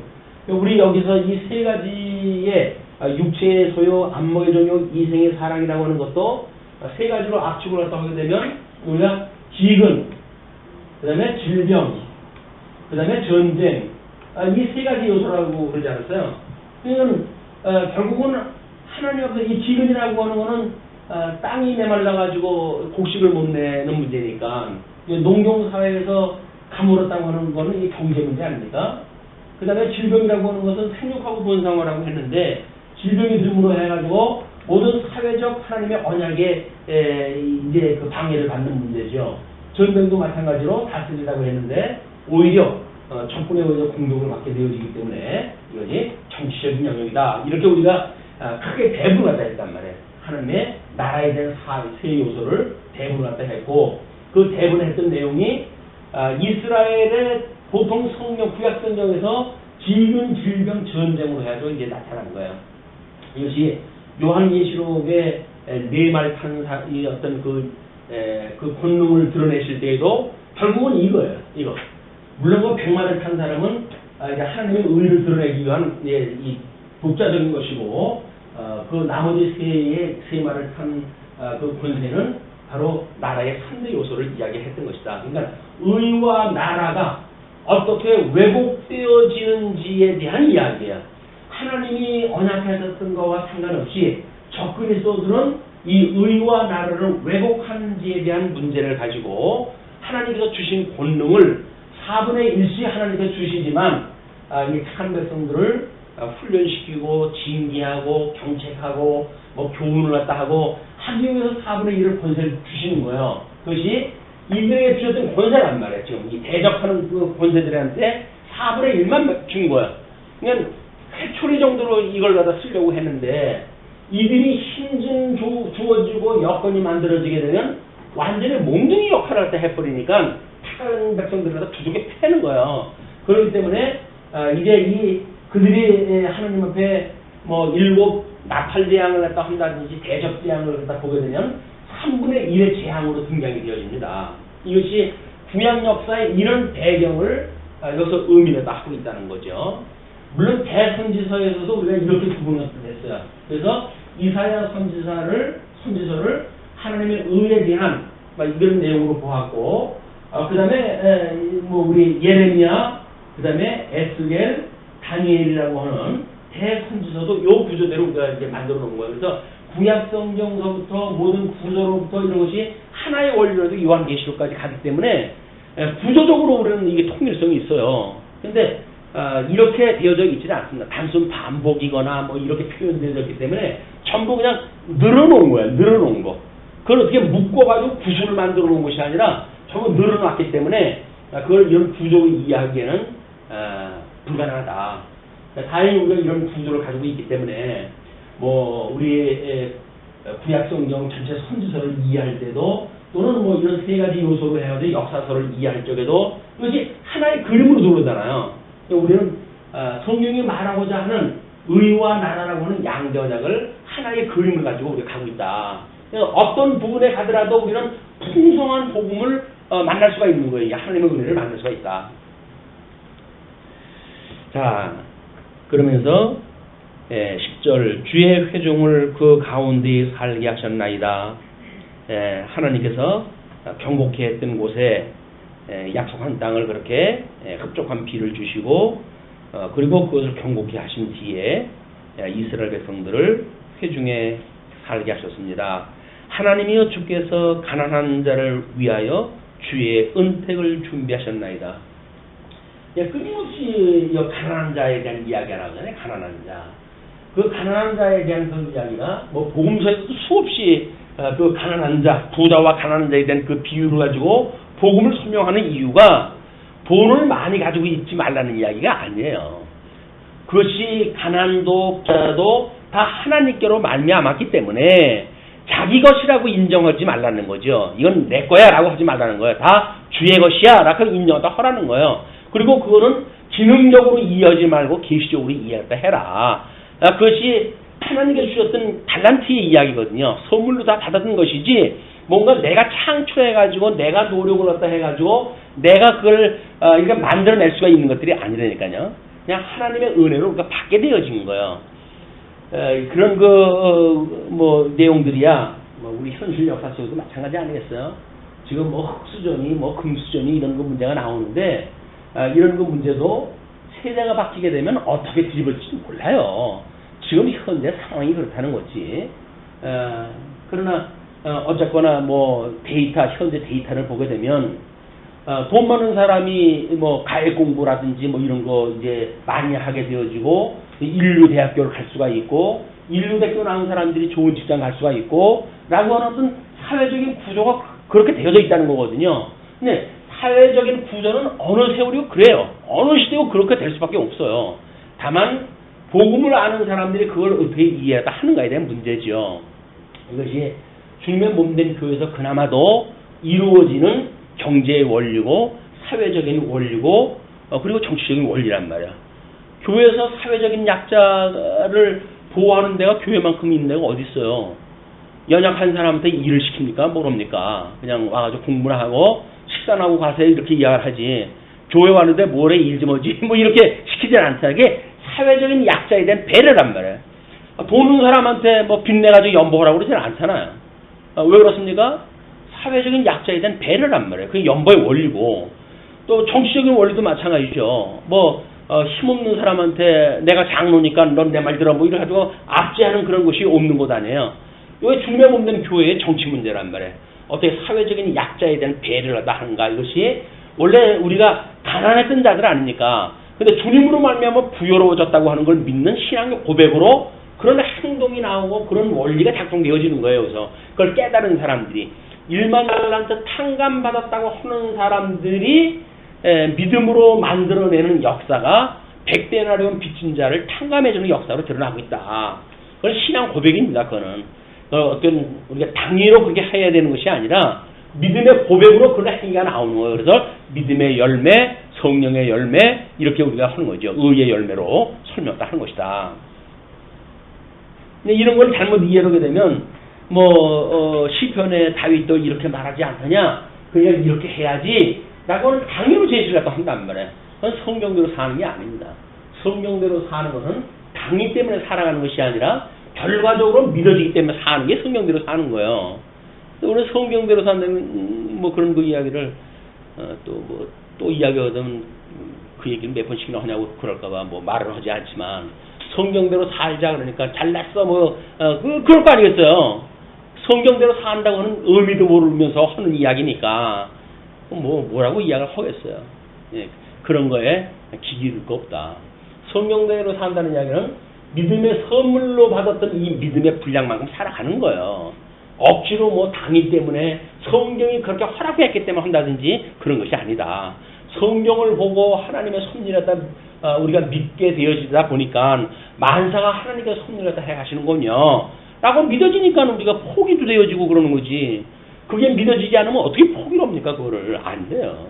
우리 여기서 이 세 가지의 육체의 소요, 안목의 정욕, 이생의 사랑이라고 하는 것도 세 가지로 압축을 해서 하게 되면 우리가 기근, 그 다음에 질병, 그 다음에 전쟁, 이 세 가지 요소라고 그러지 않았어요? 그러니까 결국은 하나님 앞에서 이 기근이라고 하는 거는 땅이 메말라가지고 곡식을 못 내는 문제니까 농경사회에서 가물었다고 하는 거는 이 경제 문제 아닙니까? 그 다음에 질병이라고 하는 것은 생육하고 번성하라고 했는데 질병이 됨으로 해가지고 모든 사회적 하나님의 언약에 이제 그 방해를 받는 문제죠. 전쟁도 마찬가지로 다스리라고 했는데 오히려 적군에 의해서 공격을 받게 되어지기 때문에 이것이 정치적인 영역이다. 이렇게 우리가 크게 대부를 갖다 했단 말이에요. 하나님의 나라에 대한 세 요소를 대부를 갖다 했고 그 대부를 했던 내용이 이스라엘의 보통 성경 구약 성경에서 지금 질병 전쟁으로 해서 이제 나타난 거예요. 이것이 요한계시록의 네 말 탄 이 어떤 그 권능을 드러내실 때에도 결국은 이거예요. 이거. 물론 그 100마를 탄 사람은 이제 하나님의 의를 드러내기 위한 이 독자적인 것이고 그 나머지 세 마를 탄 그 권세는 바로 나라의 3대 요소를 이야기했던 것이다. 그러니까 의와 나라가 어떻게 왜곡되어지는지에 대한 이야기야. 하나님이 언약하셨던 것과 상관없이 적그리스도들은 이 의와 나라를 왜곡하는지에 대한 문제를 가지고 하나님께서 주신 권능을 4분의 1씩 하나님께서 주시지만 이 착한 백성들을 훈련시키고 징계하고 경책하고 뭐 교훈을 갖다 하고 하기 위해서 4분의 1을 권세를 주시는 거예요. 그것이 이들에게 주셨던 권세란 말이에요. 지금 이 대적하는 그 권세들한테 4분의 1만 준 거예요. 그러니까 회초리 정도로 이걸 갖다 쓰려고 했는데 이들이 힘 좀 주어지고 여건이 만들어지게 되면 완전히 몽둥이 역할을 갖다 해버리니까 착한 백성들을 갖다 두둑에 패는 거예요. 그렇기 때문에 이제 그들이 하나님 앞에 뭐 7 나팔 재앙을 갖다 한다든지 대접 재앙을 갖다 보게 되면 3분의 1의 재앙으로 등장이 되어집니다. 이것이 구약 역사의 이런 배경을 여기서 의미를 하고 있다는 거죠. 물론 대선지서에서도 우리가 이렇게 구분을 했어요. 그래서 이사야 선지서를 하나님의 의에 대한 이런 내용으로 보았고, 그 다음에 뭐 우리 예레미야, 그 다음에 에스겔, 다니엘이라고 하는 대선지서도 요 구조대로 우리가 이제 만들어 놓은 거예요. 그래서 구약 성경서부터 모든 구조로부터 이런 것이 하나의 원리로도 요한계시록까지 가기 때문에 구조적으로 우리는 이게 통일성이 있어요. 근데 이렇게 되어져 있지는 않습니다. 단순 반복이거나 뭐 이렇게 표현되어졌기 때문에 전부 그냥 늘어놓은 거예요. 늘어놓은 거. 그걸 어떻게 묶어가지고 구조를 만들어 놓은 것이 아니라 전부 늘어놨기 때문에 그걸 이런 구조로 이해하기에는 불가능하다. 다행히 우리가 이런 구조를 가지고 있기 때문에 뭐 우리 구약 성경 전체 선지서를 이해할 때도 또는 뭐 이런 세 가지 요소로 해야지 역사서를 이해할 적에도 이것이 하나의 그림으로 들어오잖아요. 우리는 성경이 말하고자 하는 의와 나라라고 하는 양대 언약을 하나의 그림을 가지고 우리가 가고 있다. 그래서 어떤 부분에 가더라도 우리는 풍성한 복음을 만날 수가 있는 거예요. 하나님의 은혜를 만날 수가 있다. 자, 그러면서 10절 주의 회중을 그 가운데 살게 하셨나이다. 하나님께서 경곡해 했던 곳에 약속한 땅을 그렇게 흡족한 비를 주시고 그리고 그것을 경곡해 하신 뒤에 이스라엘 백성들을 회중에 살게 하셨습니다. 하나님이여 주께서 가난한 자를 위하여 주의 은택을 준비하셨나이다. 끊임없이 가난한 자에 대한 이야기가 나오잖아요. 가난한 자. 그 가난한 자에 대한 그 이야기가 뭐 복음서에서도 수없이 그 가난한 자, 부자와 가난한 자에 대한 그 비유를 가지고 복음을 설명하는 이유가 돈을 많이 가지고 있지 말라는 이야기가 아니에요. 그것이 가난도 부자도 다 하나님께로 말미암았기 때문에 자기 것이라고 인정하지 말라는 거죠. 이건 내 거야 라고 하지 말라는 거예요. 다 주의 것이야 라고 인정하다 하라는 거예요. 그리고 그거는 기능적으로 이해하지 말고 계시적으로 이해했다 해라. 그것이 하나님께 주셨던 달란트의 이야기거든요. 선물로 다 받았던 것이지 뭔가 내가 창출해가지고 내가 노력을 갖다 해가지고 내가 그걸 그러니까 만들어낼 수가 있는 것들이 아니라니까요. 그냥 하나님의 은혜로 우리가 받게 되어진 거예요. 그런 뭐 내용들이야 뭐 우리 현실 역사 속에도 마찬가지 아니겠어요? 지금 뭐 흑수전이 뭐 금수전이 이런 거 문제가 나오는데 이런 거 문제도 세대가 바뀌게 되면 어떻게 뒤집을지 몰라요. 지금 현재 상황이 그렇다는 거지. 그러나 어쨌거나 뭐 현재 데이터를 보게 되면 돈 많은 사람이 뭐 가액 공부라든지 뭐 이런 거 이제 많이 하게 되어지고 인류 대학교를 갈 수가 있고 인류대표 나온 사람들이 좋은 직장 갈 수가 있고 라고 하는 어떤 사회적인 구조가 그렇게 되어져 있다는 거거든요. 근데 사회적인 구조는 어느 세월이고 그래요. 어느 시대고 그렇게 될 수밖에 없어요. 다만 복음을 아는 사람들이 그걸 어떻게 이해하다 하는가에 대한 문제죠. 이것이 주님의 몸된 교회에서 그나마도 이루어지는 경제의 원리고 사회적인 원리고 그리고 정치적인 원리란 말이야. 교회에서 사회적인 약자를 보호하는 데가 교회만큼 있는 데가 어디 있어요. 연약한 사람한테 일을 시킵니까? 모릅니까? 그냥 와가지고 공부를 하고 식사하고 가세요 이렇게 이야기를 하지. 교회 왔는데 뭐래 일 좀 하지 뭐 이렇게 시키지 않잖아. 이게 사회적인 약자에 대한 배려란 말이에요. 돈 없는 사람한테 뭐 빚내가지고 연보하라고 그러지는 않잖아요. 왜 그렇습니까? 사회적인 약자에 대한 배려란 말이에요. 그게 연보의 원리고 또 정치적인 원리도 마찬가지죠. 힘없는 사람한테 내가 장로니까 넌 내 말 들어 뭐 이래 가지고 압제하는 그런 것이 없는 것 아니에요. 이게 주님의 몸된 교회의 정치 문제란 말이에요. 어떻게 사회적인 약자에 대한 배려를 하는가 이것이 원래 우리가 가난했던 자들 아닙니까? 근데 주님으로 말미암아 부여로워졌다고 하는 걸 믿는 신앙의 고백으로 그런 행동이 나오고 그런 원리가 작동되어지는 거예요. 그래서 그걸 깨달은 사람들이 1만 달란트 탕감받았다고 하는 사람들이 믿음으로 만들어내는 역사가 100데나리온 빚진 자를 탕감해주는 역사로 드러나고 있다. 그건 신앙 고백입니다. 그거는 어떤 우리가 당위로 그렇게 해야 되는 것이 아니라 믿음의 고백으로 그런 행위가 나오는 거예요. 그래서 믿음의 열매, 성령의 열매 이렇게 우리가 하는 거죠. 의의 열매로 설명하는 것이다. 근데 이런 걸 잘못 이해하게 되면 시편의 다윗도 이렇게 말하지 않느냐, 그냥 이렇게 해야지 라고는 당위로 제시를 갖다 한단 말이에요. 그건 성경대로 사는 게 아닙니다. 성경대로 사는 것은 당위 때문에 살아가는 것이 아니라 결과적으로 믿어지기 때문에 사는 게 성경대로 사는 거예요. 우리는 성경대로 산다면 그런 그 이야기를 또 이야기하면 그 얘기를 몇 번씩이나 하냐고 그럴까봐 말은 하지 않지만 성경대로 살자 그러니까 잘났어 그럴 거 아니겠어요. 성경대로 산다고 하는 의미도 모르면서 하는 이야기니까 뭐라고 이야기를 하겠어요. 예, 그런 거에 기기를 거 없다. 성경대로 산다는 이야기는 믿음의 선물로 받았던 이 믿음의 분량만큼 살아가는 거예요. 억지로 당위 때문에 성경이 그렇게 허락했기 때문에 한다든지 그런 것이 아니다. 성경을 보고 하나님의 섭리를 우리가 믿게 되어지다 보니까 만사가 하나님께서 섭리를 해가시는군요 라고 믿어지니까 우리가 포기도 되어지고 그러는 거지. 그게 믿어지지 않으면 어떻게 포기를 합니까? 그거를 안 돼요.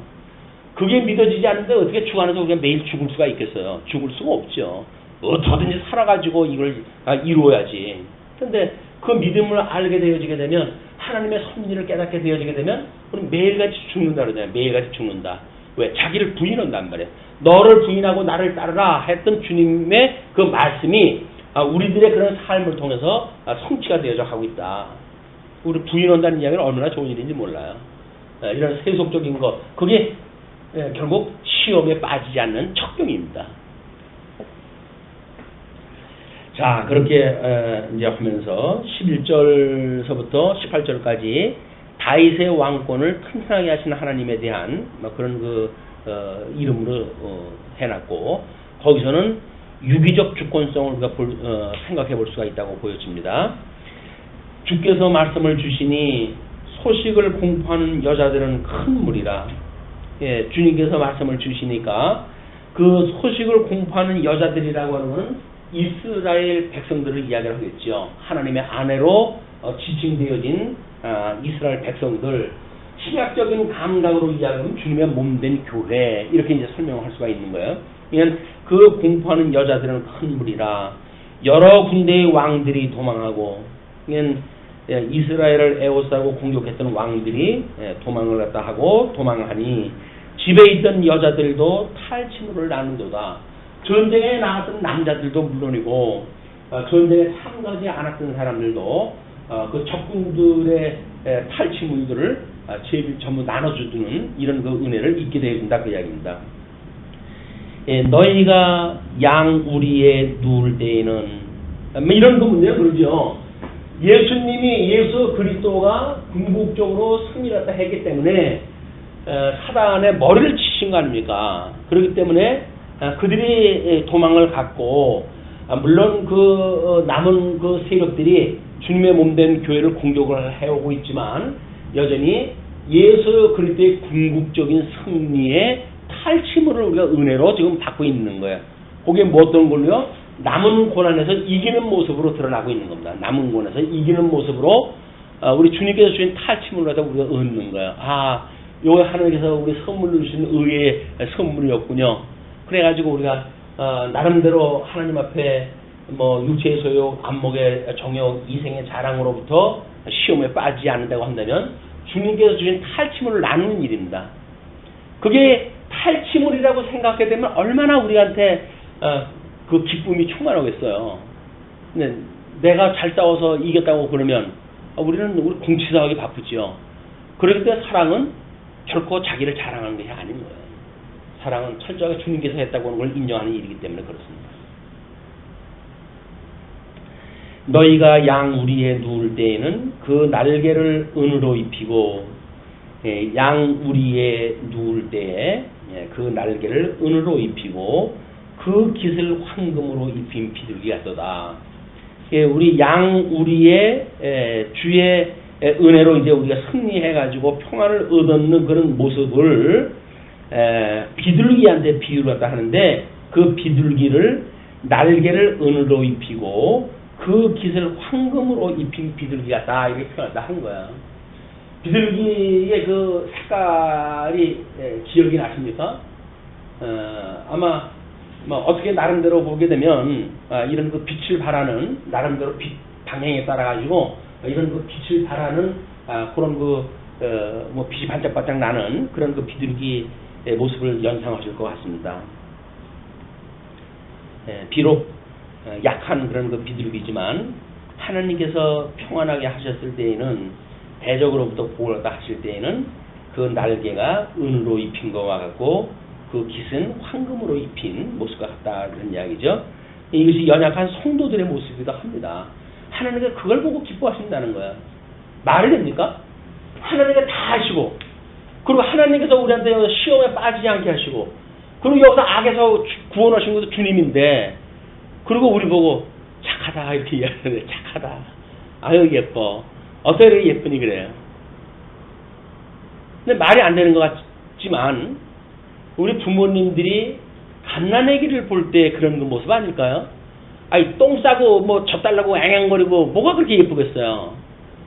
그게 믿어지지 않는데 어떻게 주 안에서 우리가 매일 죽을 수가 있겠어요? 죽을 수가 없죠. 어떻게든지 살아가지고 이걸 이루어야지. 근데 그 믿음을 알게 되어지게 되면 하나님의 섭리를 깨닫게 되어지게 되면 우리 매일같이 죽는다 그러잖아요. 매일같이 죽는다. 왜? 자기를 부인한단 말이에요. 너를 부인하고 나를 따르라 했던 주님의 그 말씀이 우리들의 그런 삶을 통해서 성취가 되어져 가고 있다. 우리 부인한다는 이야기는 얼마나 좋은 일인지 몰라요. 이런 세속적인 것, 그게 결국 시험에 빠지지 않는 척경입니다. 자, 그렇게 이제 하면서 11절서부터 18절까지 다윗의 왕권을 튼튼하게 하시는 하나님에 대한 그런 이름으로 해놨고, 거기서는 유기적 주권성을 우리가 생각해 볼 수가 있다고 보여집니다. 주께서 말씀을 주시니 소식을 공포하는 여자들은 큰 무리라. 예, 주님께서 말씀을 주시니까 그 소식을 공포하는 여자들이라고 하는 것은 이스라엘 백성들을 이야기를 하겠죠. 하나님의 아내로 지칭되어진 이스라엘 백성들, 신약적인 감각으로 이야기하면 주님의 몸된 교회 이렇게 이제 설명할 수가 있는 거예요. 그러니까 그 공포하는 여자들은 큰 무리라. 여러 군데의 왕들이 도망하고, 그러니까 이스라엘을 에워싸고 공격했던 왕들이 도망을 갖다 하고 도망하니 집에 있던 여자들도 탈취물을 나누도다. 전쟁에 나갔던 남자들도 물론이고 전쟁에 참가하지 않았던 사람들도 그 적군들의 탈취물들을 전부 나눠주는 이런 그 은혜를 잊게 되어진다 그 이야기입니다. 너희가 양 우리에 누울 때에는 이런 그 문제가 그러죠. 예수님이 예수 그리스도가 궁극적으로 승리를 했기 때문에 사단의 머리를 치신 거 아닙니까? 그렇기 때문에 그들이 도망을 갔고 물론 남은 그 세력들이 주님의 몸된 교회를 공격을 해오고 있지만 여전히 예수 그리스도의 궁극적인 승리의 탈취물을 우리가 은혜로 지금 받고 있는 거예요. 그게 뭐 어떤 걸로요? 남은 고난에서 이기는 모습으로 드러나고 있는 겁니다. 남은 고난에서 이기는 모습으로 우리 주님께서 주신 탈취물을 갖다 우리가 얻는 거예요. 아, 요거 하나님께서 우리 선물로 주신 의의 선물이었군요. 그래가지고 우리가 나름대로 하나님 앞에 뭐 육체의 소욕, 안목의 정욕, 이생의 자랑으로부터 시험에 빠지지 않는다고 한다면 주님께서 주신 탈취물을 나누는 일입니다. 그게 탈취물이라고 생각하게 되면 얼마나 우리한테 그 기쁨이 충만하겠어요. 근데 내가 잘 싸워서 이겼다고 그러면 우리 공치사하기 바쁘죠. 그렇기 때문에 사랑은 결코 자기를 자랑하는 것이 아닌 거예요. 사랑은 철저하게 주님께서 했다고 하는 걸 인정하는 일이기 때문에 그렇습니다. 너희가 양 우리에 누울 때에는 그 날개를 은으로 입히고 양 우리에 누울 때에 그 날개를 은으로 입히고 그 깃을 황금으로 입힌 비둘기 같도다. 우리 양 우리의 주의 은혜로 이제 우리가 승리해가지고 평안을 얻는 그런 모습을 비둘기한테 비유를 갖다 하는데 그 비둘기를 날개를 은으로 입히고 그 깃을 황금으로 입힌 비둘기 같다 이렇게 표현한다 한 거야. 비둘기의 그 색깔이 기억이 나십니까? 아마 뭐 어떻게 나름대로 보게 되면 이런 그 빛을 발하는 나름대로 빛 방향에 따라 가지고 이런 그 빛을 발하는 그런 뭐 빛이 반짝반짝 나는 그런 그 비둘기 모습을 연상하실 것 같습니다. 비록 약한 그런 그 비둘기지만 하나님께서 평안하게 하셨을 때에는 대적으로부터 복을 얻다 하실 때에는 그 날개가 은으로 입힌 것과 같고 그 깃은 황금으로 입힌 모습과 같다 그런 이야기죠. 이것이 연약한 성도들의 모습이기도 합니다. 하나님께서 그걸 보고 기뻐하신다는 거야. 말이 됩니까? 하나님께서 다 하시고 그리고 하나님께서 우리한테 시험에 빠지지 않게 하시고 그리고 여기서 악에서 구원하신 것도 주님인데 그리고 우리 보고 착하다 이렇게 이야기하는데 착하다. 아유 예뻐. 어떻게 이렇게 예쁘니 그래요. 근데 말이 안 되는 것 같지만 우리 부모님들이 갓난아기를 볼 때 그런 그 모습 아닐까요? 아이 똥 싸고 뭐 젖달라고 앵앵거리고 뭐가 그렇게 예쁘겠어요.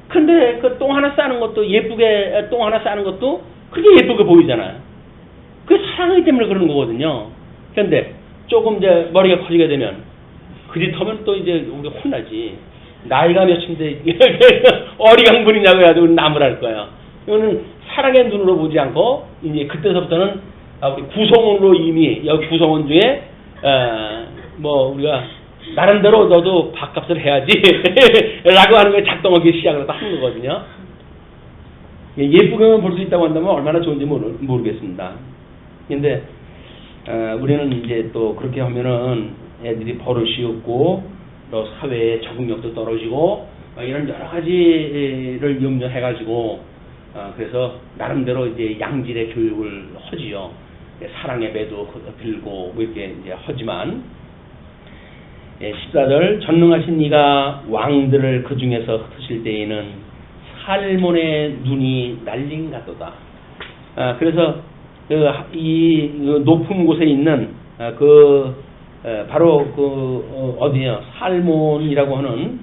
근데 그 똥 하나 싸는 것도 예쁘게 똥 하나 싸는 것도 그렇게 예쁘게 보이잖아요. 그게 사랑이기 때문에 그러는 거거든요. 근데 조금 이제 머리가 커지게 되면 그짓하면 또 이제 우리 혼나지. 나이가 몇인데 어리광분이냐고 해가지고 남을 할 거야. 이거는 사랑의 눈으로 보지 않고 이제 그때서부터는 우리 구성원으로 이미 여기 구성원 중에 뭐 우리가 나름대로 너도 밥값을 해야지 라고 하는 거에 작동하기 시작을 한 거거든요. 예쁘게만 볼 수 있다고 한다면 얼마나 좋은지 모르겠습니다. 근데 우리는 이제 또 그렇게 하면은 애들이 버릇이 없고 또 사회의 적응력도 떨어지고 이런 여러 가지를 염려해가지고 그래서 나름대로 이제 양질의 교육을 하지요. 사랑의 배도 들고 뭐 이렇게 이제 하지만 14절 전능하신 이가 왕들을 그 중에서 흩으실 때에는 살몬의 눈이 날린 같도다. 그래서 이 높은 곳에 있는 바로 어디요? 살몬이라고 하는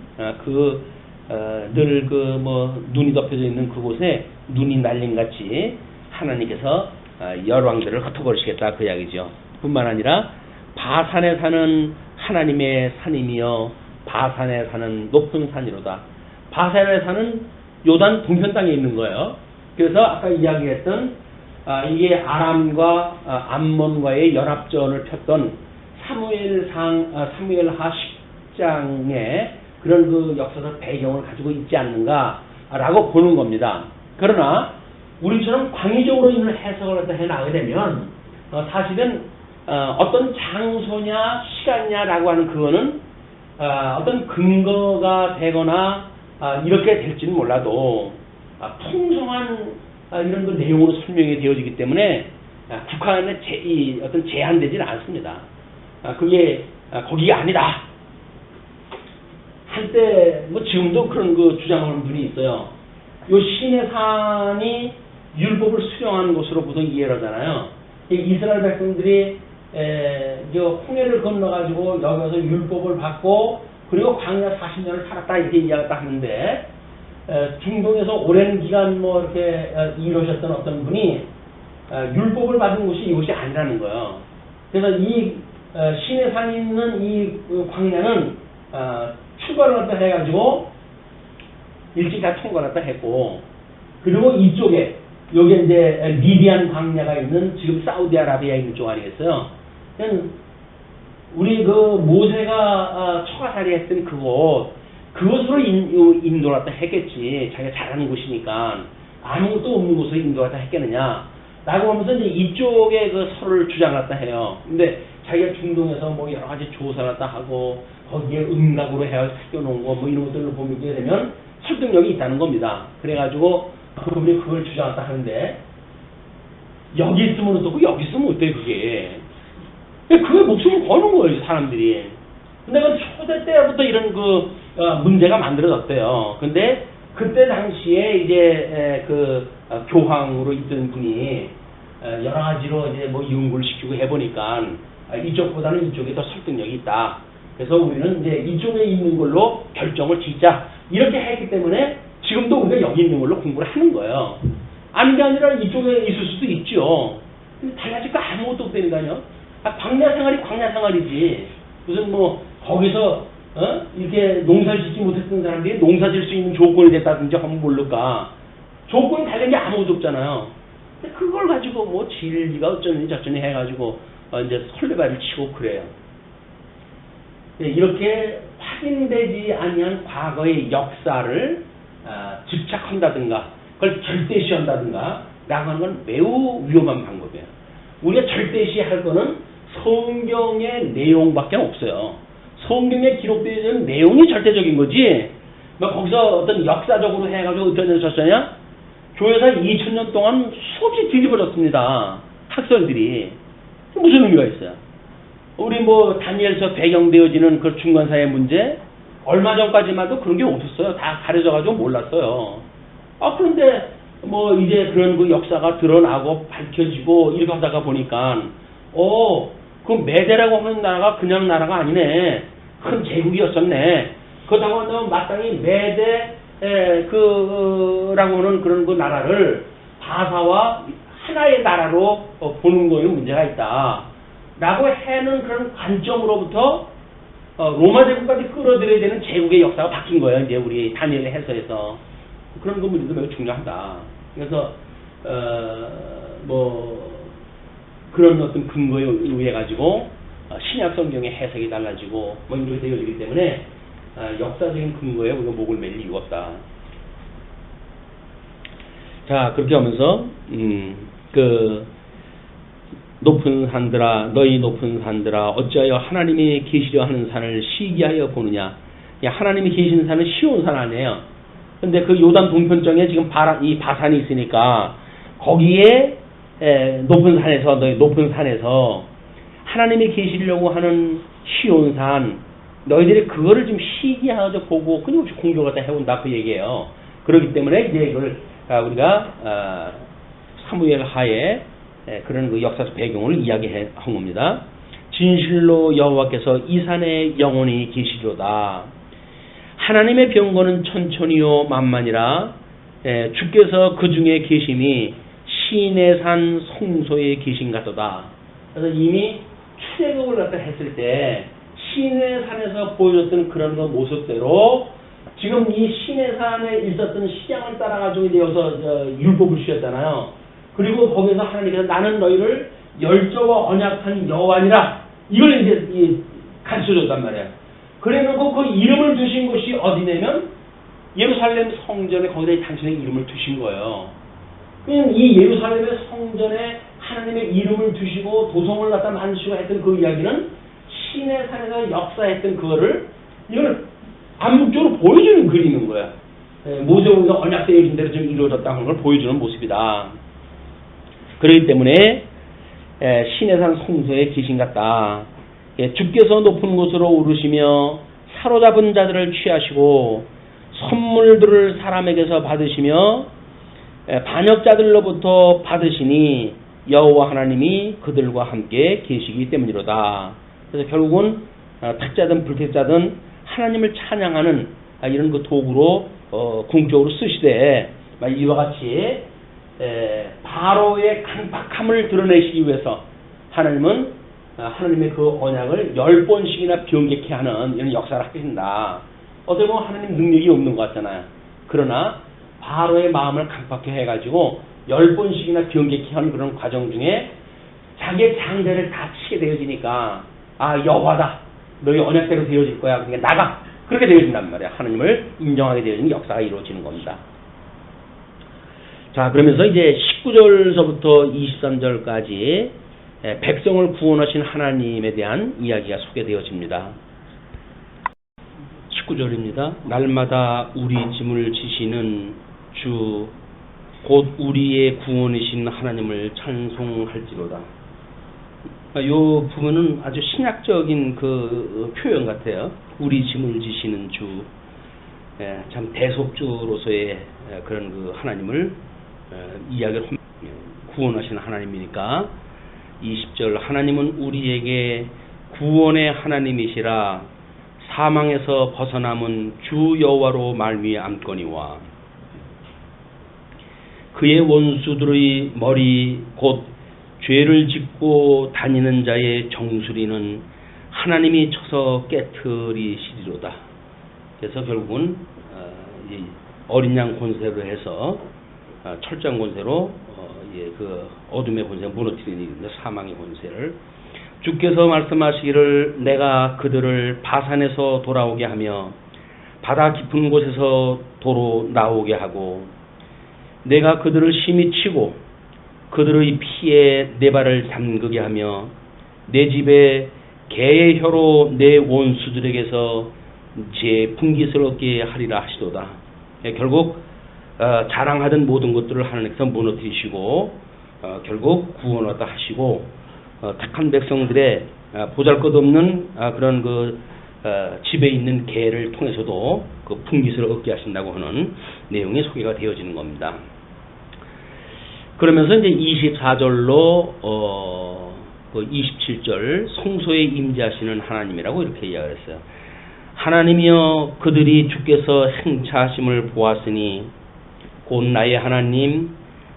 늘 뭐 눈이 덮여져 있는 그곳에 눈이 날린 같이 하나님께서 열왕들을 흩어버리시겠다 그 이야기죠. 뿐만 아니라 바산에 사는 하나님의 산이며 바산에 사는 높은 산이로다. 바산에 사는 요단 동편 땅에 있는 거예요. 그래서 아까 이야기했던 이게 아람과 암몬과의 연합전을 폈던 사무엘하 10장에 그런 그 역사적 배경을 가지고 있지 않는가라고 보는 겁니다. 그러나 우리처럼 광의적으로 이런 해석을 해나가게 되면 사실은 어떤 장소냐 시간냐라고 하는 그거는 어떤 근거가 되거나 이렇게 될지는 몰라도 풍성한 이런 그 내용으로 설명이 되어지기 때문에 국한에 어떤 제한되지는 않습니다. 그게 거기가 아니다 한때 뭐 지금도 그런 그 주장하는 분이 있어요. 요 시내산이 율법을 수령한 곳으로 보통 이해를 하잖아요. 이스라엘 백성들이 홍해를 건너가지고 여기서 율법을 받고 그리고 광야 40년을 살았다 이렇게 이야기를 하는데 중동에서 오랜 기간 뭐 이렇게 이루셨던 어떤 분이 율법을 받은 곳이 이곳이 아니라는 거예요. 그래서 이 시내산에 있는 이 광야는 출발을 갖다 해가지고 일찍 다 통과를 갖다 했고 그리고 이쪽에 여기 이제 리비안 광야가 있는 지금 사우디아라비아에 있는 쪽 아니겠어요? 우리 그 모세가 처가살이 했던 그곳으로 인도를 갖다 했겠지. 자기가 잘하는 곳이니까 아무것도 없는 곳으로 인도를 갖다 했겠느냐 라고 하면서 이제 이쪽에 그 설을 주장을 갖다 해요. 근데 자기가 중동에서 뭐 여러 가지 조사를 갖다 하고 거기에 음각으로 새겨놓은 거 뭐 이런 것들을 보게 되면 설득력이 있다는 겁니다. 그래가지고 그분이 그걸 주장했다 하는데 여기 있으면 어떻고 여기 있으면 어때 그게 목숨을 거는 거예요 사람들이. 근데 그 초대 때부터 이런 그 문제가 만들어졌대요. 근데 그때 당시에 이제 교황으로 있던 분이 여러 가지로 이제 뭐 연구를 시키고 해보니까 이쪽보다는 이쪽에 더 설득력이 있다. 그래서 우리는 이제 이쪽에 있는 걸로 결정을 짓자. 이렇게 했기 때문에 지금도 우리가 여기 있는 걸로 공부를 하는 거예요. 아닌 게 아니라 이쪽에 있을 수도 있죠. 근데 달라질 거 아무것도 없다니까요. 광야 생활이 광야 생활이지. 무슨 뭐 거기서 이렇게 농사를 짓지 못했던 사람들이 농사 질 수 있는 조건이 됐다든지 하면 모를까. 조건이 다른 게 아무것도 없잖아요. 근데 그걸 가지고 뭐 진리가 어쩌니 저쩌니 해가지고 이제 설레발을 치고 그래요. 이렇게 확인되지 아니한 과거의 역사를 집착한다든가 그걸 절대시한다든가 라고 하는 건 매우 위험한 방법이에요. 우리가 절대시할 거는 성경의 내용밖에 없어요. 성경에 기록되어 있는 내용이 절대적인 거지 뭐 거기서 어떤 역사적으로 해가지고 어떤 졌었냐 교회에서 2000년 동안 수없이 뒤집어졌습니다. 학설들이 무슨 의미가 있어요? 우리 뭐 다니엘서 배경되어지는 그 중간사의 문제 얼마 전까지만 해도 그런 게 없었어요. 다 가려져가지고 몰랐어요. 그런데 뭐 이제 그런 그 역사가 드러나고 밝혀지고 이렇게 하다가 보니까 그 메대라고 하는 나라가 그냥 나라가 아니네. 큰 제국이었었네. 그렇다고 한다면 마땅히 메대 라고 하는 그런 그 나라를 바사와 하나의 나라로 보는 거에 문제가 있다. 라고 하는 그런 관점으로부터 로마 제국까지 끌어들여야 되는 제국의 역사가 바뀐 거예요. 이제 우리 다니엘 해서에서. 그런 거 문제도 매우 중요하다. 그래서 뭐 그런 어떤 근거에 의해 가지고 신약 성경의 해석이 달라지고 뭐 이렇게 되어지기 때문에 역사적인 근거에 우리가 목을 맬 이유가 없다. 자 그렇게 하면서 그 높은 산들아 너희 높은 산들아 어찌하여 하나님이 계시려 하는 산을 시기하여 보느냐. 하나님이 계시는 산은 시온 산 아니에요. 근데 그 요단 동편정에 지금 이 바산이 있으니까 거기에 높은 산에서 너희 높은 산에서 하나님이 계시려고 하는 시온 산 너희들이 그거를 좀 시기하여 보고 끊임없이 공격을 다 해온다 그 얘기예요. 그렇기 때문에 이제 이걸 우리가 사무엘 하에 그런 그 역사적 배경을 이야기한 겁니다. 진실로 여호와께서 이 산에 영원히 계시로다. 하나님의 병거는 천천히요 만만이라 주께서 그 중에 계심이 시내산 성소에 계신 같도다. 그래서 이미 출애굽을 갖다 했을 때 시내산에서 보여줬던 그런 그 모습대로 지금 이 시내산에 있었던 시장을 따라가지고 이제 여기서 율법을 주셨잖아요. 그리고 거기서 하나님께서 나는 너희를 열조와 언약한 여호와니라 이걸 이제 가르쳐줬단 말이에요. 그래놓고 그 이름을 두신 곳이 어디냐면 예루살렘 성전에 거기다 당신의 이름을 두신 거예요. 이 예루살렘의 성전에 하나님의 이름을 두시고 도성을 갖다 만드시고 했던 그 이야기는 시내산에서 역사했던 그거를 이걸 암묵적으로 보여주는 그림인 거야. 모세오가 언약되어진 대로 좀 이루어졌다는 걸 보여주는 모습이다. 그렇기 때문에 시내산 성소에 계신 같다. 주께서 높은 곳으로 오르시며 사로잡은 자들을 취하시고 선물들을 사람에게서 받으시며 반역자들로부터 받으시니 여호와 하나님이 그들과 함께 계시기 때문이로다. 그래서 결국은 택자든 불택자든 하나님을 찬양하는 이런 그 도구로 궁극적으로 쓰시되 이와 같이 바로의 강박함을 드러내시기 위해서 하나님은 하나님의 그 언약을 10번씩이나 변개케 하는 이런 역사를 하신다. 어떻게 보면 하나님 능력이 없는 것 같잖아요. 그러나 바로의 마음을 강박해 해가지고 10번씩이나 변개케 하는 그런 과정 중에 자기의 장자를 다 치게 되어지니까 여호와다. 너희 언약대로 되어질 거야. 그러니까 나가. 그렇게 되어진단 말이야. 하나님을 인정하게 되어지는 역사가 이루어지는 겁니다. 자, 그러면서 이제 19절서부터 23절까지 백성을 구원하신 하나님에 대한 이야기가 소개되어집니다. 19절입니다. 날마다 우리 짐을 지시는 주 곧 우리의 구원이신 하나님을 찬송할지로다. 이 부분은 아주 신약적인 그 표현 같아요. 우리 짐을 지시는 주, 참 대속주로서의 그런 그 하나님을 이야기를 구원하시는 하나님이니까 20절 하나님은 우리에게 구원의 하나님이시라 사망에서 벗어남은 주 여호와로 말미암거니와 그의 원수들의 머리 곧 죄를 짓고 다니는 자의 정수리는 하나님이 쳐서 깨트리시리로다. 그래서 결국은 어린 양 권세로 해서 철장 권세로 그 어둠의 권세 무너뜨리는 사망의 권세를 주께서 말씀하시기를 내가 그들을 바산에서 돌아오게 하며 바다 깊은 곳에서 도로 나오게 하고 내가 그들을 심히 치고 그들의 피에 내 발을 잠그게 하며 내 집에 개의 혀로 내 원수들에게서 제 분깃스럽게 하리라 하시도다. 결국 자랑하던 모든 것들을 하나님께서 무너뜨리시고 결국 구원하다 하시고 택한 백성들의 보잘것없는 그런 그 집에 있는 개를 통해서도 그 분깃을 얻게 하신다고 하는 내용이 소개가 되어지는 겁니다. 그러면서 이제 24절로 27절 성소에 임재하시는 하나님이라고 이렇게 이야기를 했어요. 하나님이여 그들이 주께서 행차하심을 보았으니 곧 나의 하나님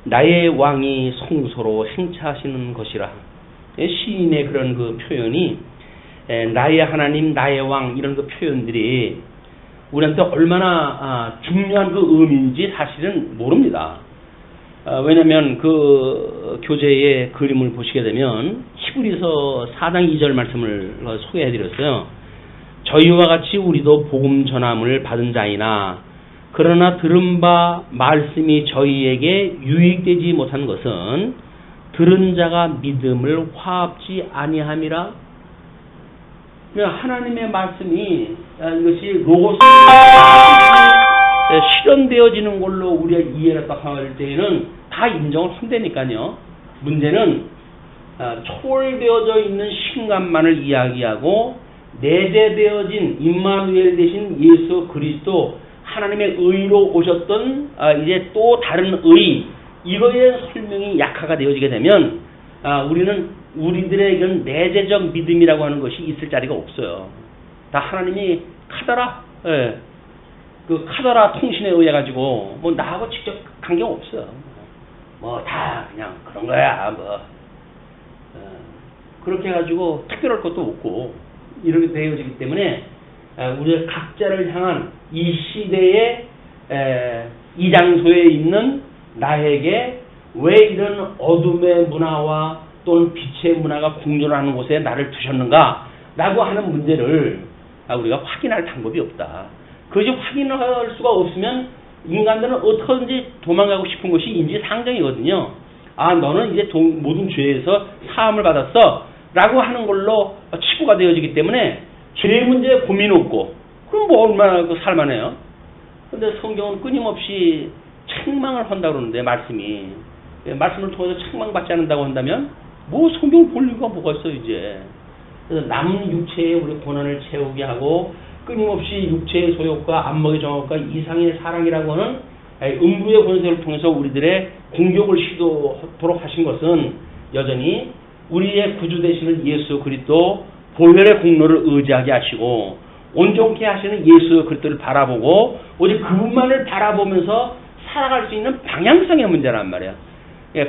나의 왕이 성소로 행차하시는 것이라. 시인의 그런 그 표현이 나의 하나님 나의 왕 이런 그 표현들이 우리한테 얼마나 중요한 그 의미인지 사실은 모릅니다. 왜냐하면 그 교재의 그림을 보시게 되면 히브리서 4장 2절 말씀을 소개해드렸어요. 저희와 같이 우리도 복음 전함을 받은 자이나 그러나 들은 바 말씀이 저희에게 유익되지 못한 것은 들은 자가 믿음을 화합지 아니함이라. 하나님의 말씀이 이것이 로고스 실현되어지는 걸로 우리가 이해를 딱 할 때에는 다 인정을 한다니까요. 문제는 초월되어져 있는 신간만을 이야기하고 내재되어진 임마누엘 대신 예수 그리스도 하나님의 의로 오셨던 이제 또 다른 의 이거에 대한 설명이 약화가 되어지게 되면 우리는 우리들의 이런 내재적 믿음이라고 하는 것이 있을 자리가 없어요. 다 하나님이 카더라, 그 카더라 통신에 의해 가지고 뭐 나하고 직접 관계가 없어요. 뭐 다 그냥 그런 거야. 뭐 그렇게 해가지고 특별할 것도 없고 이렇게 되어지기 때문에 우리가 각자를 향한 이 시대의 이 장소에 있는 나에게 왜 이런 어둠의 문화와 또는 빛의 문화가 공존하는 곳에 나를 두셨는가 라고 하는 문제를 우리가 확인할 방법이 없다. 그것이 확인할 수가 없으면 인간들은 어떻게든지 도망가고 싶은 것이 인지상정이거든요. 너는 이제 모든 죄에서 사함을 받았어 라고 하는 걸로 치부가 되어지기 때문에 죄 문제에 고민 없고 그럼 뭐 얼마나 살만해요. 근데 성경은 끊임없이 책망을 한다고 그러는데 말씀을 통해서 책망받지 않는다고 한다면 뭐 성경을 볼 이유가 뭐가 있어 이제. 그래서 남은 육체에 우리 고난을 채우게 하고 끊임없이 육체의 소욕과 안목의 정욕과 이상의 사랑이라고 하는 음부의 권세를 통해서 우리들의 공격을 시도하도록 하신 것은 여전히 우리의 구주 되시는 예수 그리스도 보혈의 공로를 의지하게 하시고 온전케 하시는 예수 그리스도를 바라보고 오직 그분만을 바라보면서 살아갈 수 있는 방향성의 문제란 말이야.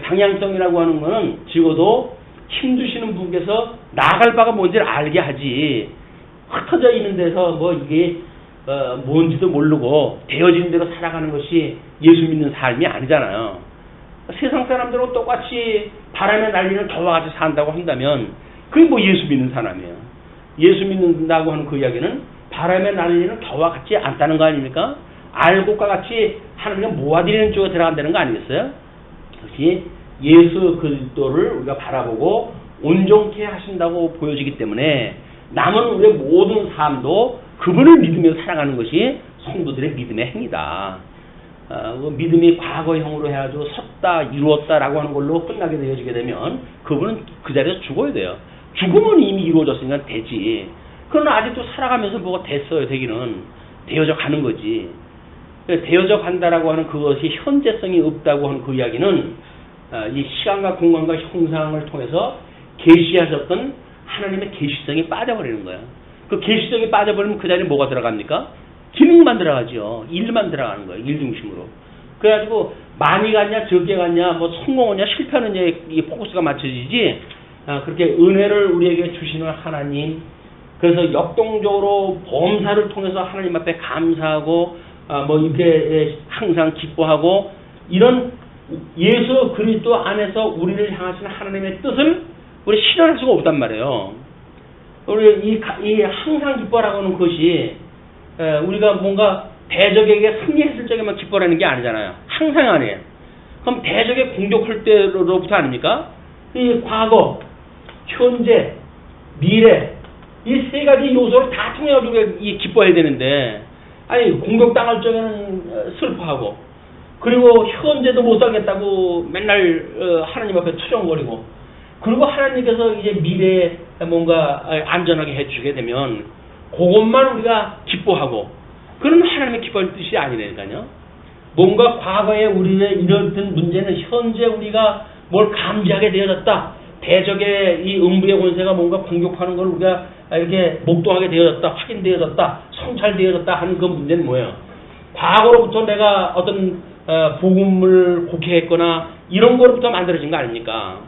방향성이라고 하는 것은 적어도 힘주시는 분께서 나아갈 바가 뭔지를 알게 하지, 흩어져 있는 데서 뭐 이게 뭔지도 모르고 되어지는 대로 살아가는 것이 예수 믿는 삶이 아니잖아요. 세상 사람들은 똑같이 바람에 날리는 겨와 같이 산다고 한다면 그게 뭐 예수 믿는 사람이에요. 예수 믿는다고 하는 그 이야기는 바람에 날리는 겨와 같지 않다는 거 아닙니까? 알곡과 같이 하나님과 모아드리는 쪽에 들어간다는 거 아니겠어요? 그것이 예수 그리스도를 우리가 바라보고 온전케 하신다고 보여지기 때문에 남은 우리의 모든 삶도 그분을 믿으며 살아가는 것이 성도들의 믿음의 행위다. 그 믿음이 과거형으로 해가지고 섰다, 이루었다라고 하는 걸로 끝나게 되어지게 되면 그분은 그 자리에서 죽어야 돼요. 죽으면 이미 이루어졌으니까 되지. 그러나 아직도 살아가면서 뭐가 됐어요. 되기는 되어져 가는 거지. 되어져 간다라고 하는 그것이 현재성이 없다고 하는 그 이야기는 이 시간과 공간과 형상을 통해서 계시하셨던 하나님의 계시성이 빠져버리는 거야. 그 계시성이 빠져버리면 그 자리에 뭐가 들어갑니까? 기능만 들어가죠. 일만 들어가는 거예요. 일 중심으로. 그래가지고 많이 갔냐 적게 갔냐 뭐 성공하냐 실패하느냐 이 포커스가 맞춰지지, 그렇게 은혜를 우리에게 주시는 하나님, 그래서 역동적으로 범사를 통해서 하나님 앞에 감사하고 뭐 이렇게 항상 기뻐하고 이런 예수 그리스도 안에서 우리를 향하시는 하나님의 뜻을 우리 실현할 수가 없단 말이에요. 우리 이 항상 기뻐라고 하는 것이 우리가 뭔가 대적에게 승리했을 적에만 기뻐라는 게 아니잖아요. 항상 아니에요. 그럼 대적에 공격할 때로부터 아닙니까? 이 과거, 현재, 미래 이 세 가지 요소를 다 통해가지고 기뻐해야 되는데, 아니 공격당할 적에는 슬퍼하고, 그리고 현재도 못 살겠다고 맨날 하나님 앞에 투정거리고, 그리고 하나님께서 이제 미래에 뭔가 안전하게 해주게 되면 그것만 우리가 기뻐하고, 그런 하나님의 기뻐할 뜻이 아니라니까요. 뭔가 과거에 우리의 이런 문제는 현재 우리가 뭘 감지하게 되어졌다. 대적의 이 음부의 권세가 뭔가 공격하는 걸 우리가 이렇게 목도하게 되어졌다, 확인되어졌다, 성찰되어졌다 하는 그 문제는 뭐예요? 과거로부터 내가 어떤 복음을 곡해했거나 이런 거로부터 만들어진 거 아닙니까?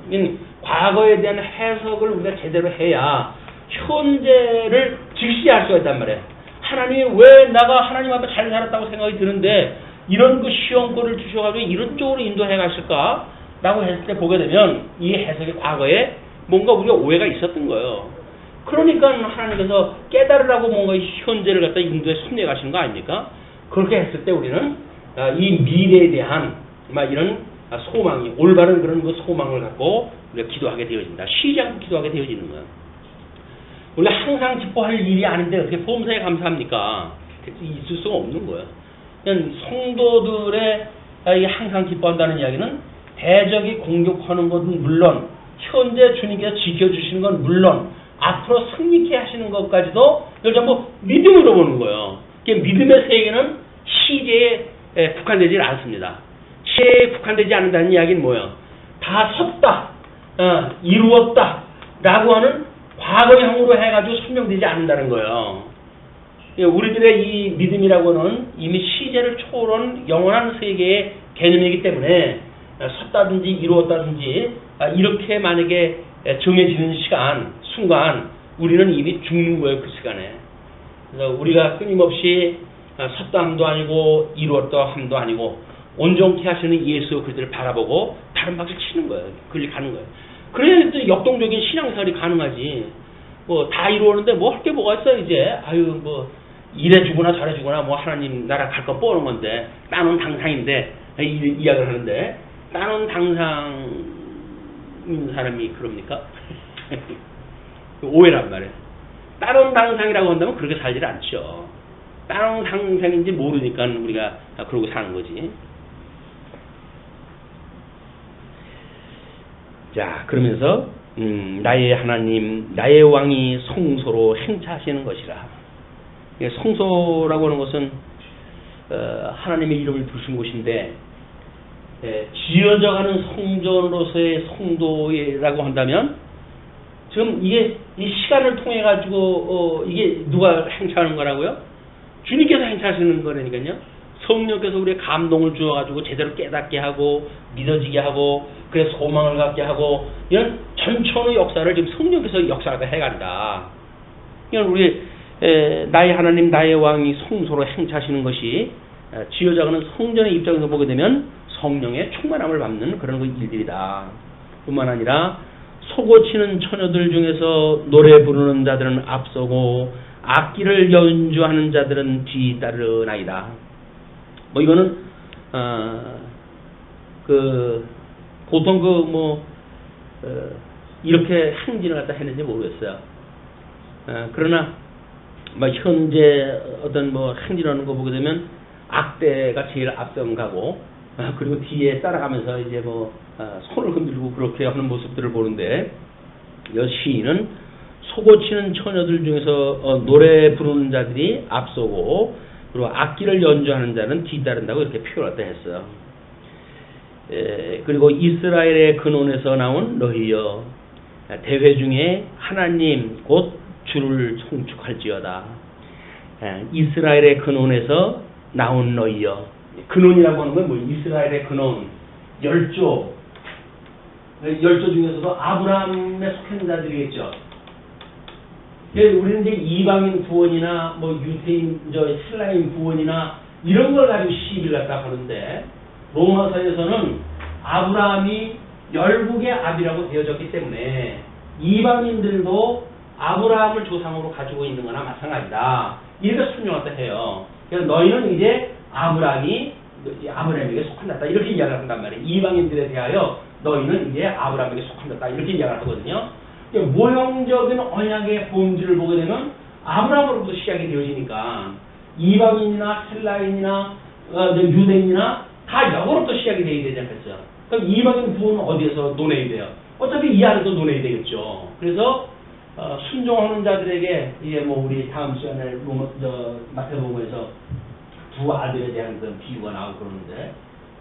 과거에 대한 해석을 우리가 제대로 해야 현재를 직시할 수가 있단 말이에요. 하나님이 왜 내가 하나님 앞에 잘 살았다고 생각이 드는데 이런 그 시험거리를 주셔가지고 이런 쪽으로 인도해 가실까? 라고 했을 때 보게 되면 이 해석이 과거에 뭔가 우리가 오해가 있었던 거예요. 그러니까 하나님께서 깨달으라고 뭔가 현재를 갖다 인도에 섭리해 가시는 거 아닙니까? 그렇게 했을 때 우리는 이 미래에 대한 이런 소망이, 올바른 그런 그 소망을 갖고 우리가 기도하게 되어진다. 쉬지 않고 기도하게 되어지는 거예요. 우리가 항상 기뻐할 일이 아닌데 어떻게 범사에 감사합니까? 있을 수가 없는 거예요. 그냥 성도들의 항상 기뻐한다는 이야기는 대적이 공격하는 것은 물론, 현재 주님께서 지켜주시는 건 물론, 앞으로 승리케 하시는 것까지도 이걸 전부 믿음으로 보는 거예요. 믿음의 세계는 시제에 국한되지 않습니다. 시제에 국한되지 않는다는 이야기는 뭐예요? 다 섰다, 이루었다 라고 하는 과거형으로 해가지고 설명되지 않는다는 거예요. 우리들의 이 믿음이라고는 이미 시제를 초월한 영원한 세계의 개념이기 때문에 섰다든지 이루었다든지 이렇게 만약에 정해지는 시간, 순간 우리는 이미 죽는 거예요. 그 시간에. 그래서 우리가 끊임없이 섰다 함도 아니고 이루었다 함도 아니고 온전케 하시는 예수 그리스도를 바라보고 다른 박을 치는 거예요. 그걸 가는 거예요. 그래야 또 역동적인 신앙생활이 가능하지. 뭐 다 이루었는데 뭐 할 게 뭐가 있어 이제. 아유 뭐 이래 주거나 저래 주거나 뭐 하나님 나라 갈 거 뻔한 건데 나는 당상인데 이야기를 하는데, 나는 당상인 사람이 그럽니까? 오해란 말이에요. 다른 당상이라고 한다면 그렇게 살질 않죠. 다른 당상인지 모르니까 우리가 그러고 사는 거지. 자, 그러면서 나의 하나님, 나의 왕이 성소로 행차하시는 것이라. 성소라고 하는 것은 하나님의 이름을 두신 곳인데 지어져가는 성전으로서의 성도라고 한다면 지금 이게 이 시간을 통해 가지고 이게 누가 행차하는 거라고요? 주님께서 행차하시는 거라니까요. 성령께서 우리의 감동을 주어가지고 제대로 깨닫게 하고 믿어지게 하고 그래서 소망을 갖게 하고 이런 전천의 역사를 지금 성령께서 역사를 해간다. 이건 우리 나의 하나님 나의 왕이 성소로 행차하시는 것이 지어져가는 성전의 입장에서 보게 되면 성령의 충만함을 받는 그런 일들이다. 뿐만 아니라 소고치는 처녀들 중에서 노래 부르는 자들은 앞서고 악기를 연주하는 자들은 뒤따르나이다. 뭐 이거는 보통 이렇게 행진을 갖다 했는지 모르겠어요. 그러나 뭐 현재 어떤 뭐 행진하는 거 보게 되면 악대가 제일 앞선 가고 그리고 뒤에 따라가면서 이제 손을 흔들고 그렇게 하는 모습들을 보는데 이 시인은 소고치는 처녀들 중에서 노래 부르는 자들이 앞서고 그리고 악기를 연주하는 자는 뒤따른다고 이렇게 표현을 했어요. 그리고 이스라엘의 근원에서 나온 너희여 대회 중에 하나님 곧 주를 송축할지어다. 이스라엘의 근원에서 나온 너희여. 근원이라고 하는 건 뭐 이스라엘의 근원 열조 중에서도 아브라함에 속한 자들이겠죠. 우리는 이제 이방인 구원이나 유대인 헬라인 구원이나 이런 걸 가지고 시비를 갖다 하는데 로마서에서는 아브라함이 열국의 아비라고 되어졌기 때문에 이방인들도 아브라함을 조상으로 가지고 있는 거나 마찬가지다. 이렇게 설명했다 해요. 그래서 너희는 이제 아브라함에게 속한다. 이렇게 이야기를 한단 말이에요. 이방인들에 대하여 너희는 이제 아브라함에게 속한다. 이렇게 이야기를 하거든요. 모형적인 언약의 본질을 보게 되면 아브라함으로부터 시작이 되어지니까 이방인이나 헬라인이나 유대인이나 다 역으로부터 시작이 되어야 되지 않겠어요. 그럼 이방인 구원은 어디에서 논해야 돼요? 어차피 이 안에서 논해야 되겠죠. 그래서 순종하는 자들에게 이게 우리 다음 시간에 마태복음에서 두 아들에 대한 그런 비유가 나오고 그러는데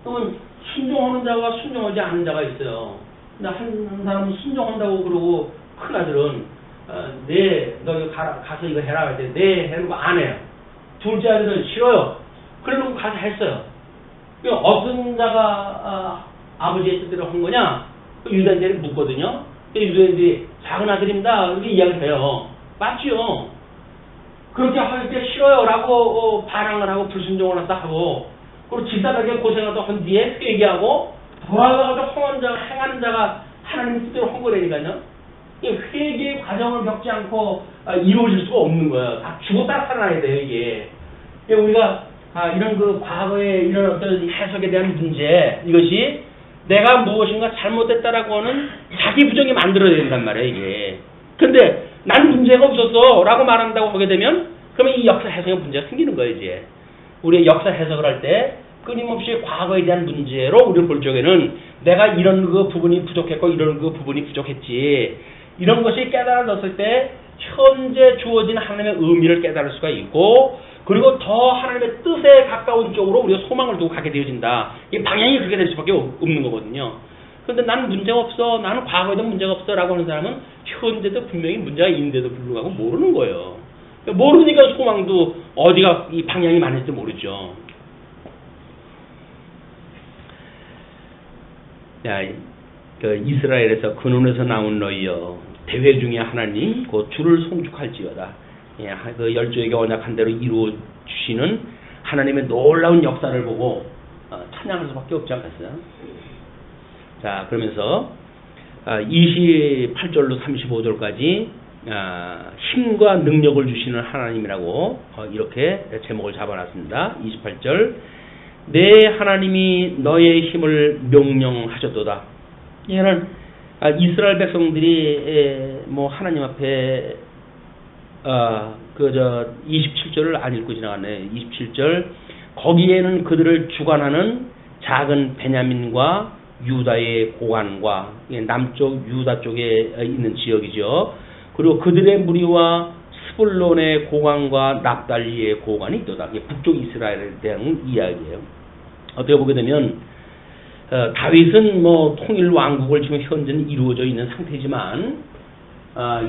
그러면 순종하는 자와 순종하지 않는 자가 있어요. 근데 한 사람은 순종한다고 그러고 큰 아들은 너 가서 이거 해라 할 때 네 해놓고 안 해요. 둘째 아들은 싫어요. 그러고 가서 했어요. 어떤 자가 아버지의 뜻대로 한 거냐? 유대인들이 묻거든요. 유대인들이 작은 아들입니다. 이렇게 이야기를 해요. 맞지요? 그렇게 할 때 싫어요 라고 반항을 하고 불순종을 한다 하고 그리고 지단하게 고생하다 한 뒤에 회개하고 돌아가서 행하는 자가 하나님 뜻대로 한 거라니까요. 회개의 과정을 겪지 않고 이루어질 수가 없는 거예요. 다 죽었다 살아나야 돼요, 이게. 우리가 이런 과거의 이런 어떤 해석에 대한 문제, 이것이 내가 무엇인가 잘못됐다라고 하는 자기 부정이 만들어야 된단 말이에요, 이게. 근데 난 문제가 없었어 라고 말한다고 하게 되면 그러면 이 역사 해석에 문제가 생기는 거예요, 이제. 우리의 역사 해석을 할 때 끊임없이 과거에 대한 문제로 우리를 볼 적에는 내가 이런 부분이 부족했고 이런 부분이 부족했지. 이런 것이 깨달아졌을 때 현재 주어진 하나님의 의미를 깨달을 수가 있고 그리고 더 하나님의 뜻에 가까운 쪽으로 우리가 소망을 두고 가게 되어진다. 이 방향이 그렇게 될 수밖에 없는 거거든요. 그런데 나는 문제가 없어. 나는 과거에도 문제가 없어. 라고 하는 사람은 현재도 분명히 문제가 있는데도 불구하고 모르는 거예요. 모르니까 소망도 어디가 이 방향이 맞는지 모르죠. 야, 이스라엘에서 근원에서 나온 너희여 대회 중에 하나님 곧 주를 송축할지어다. 그 열조에게 언약한 대로 이루어 주시는 하나님의 놀라운 역사를 보고 찬양할 수밖에 없지 않겠어요? 자, 그러면서 28절로 35절까지 힘과 능력을 주시는 하나님이라고 이렇게 제목을 잡아놨습니다. 28절 내 하나님이 너의 힘을 명령하셨도다. 이는 이스라엘 백성들이 하나님 앞에 27절을 안 읽고 지나갔네. 27절 거기에는 그들을 주관하는 작은 베냐민과 유다의 고관과 남쪽 유다 쪽에 있는 지역이죠. 그리고 그들의 무리와 스불론의 고관과 납달리의 고관이 있도다. 이게 북쪽 이스라엘에 대한 이야기예요. 어떻게 보게 되면 다윗은 뭐 통일 왕국을 지금 현재는 이루어져 있는 상태지만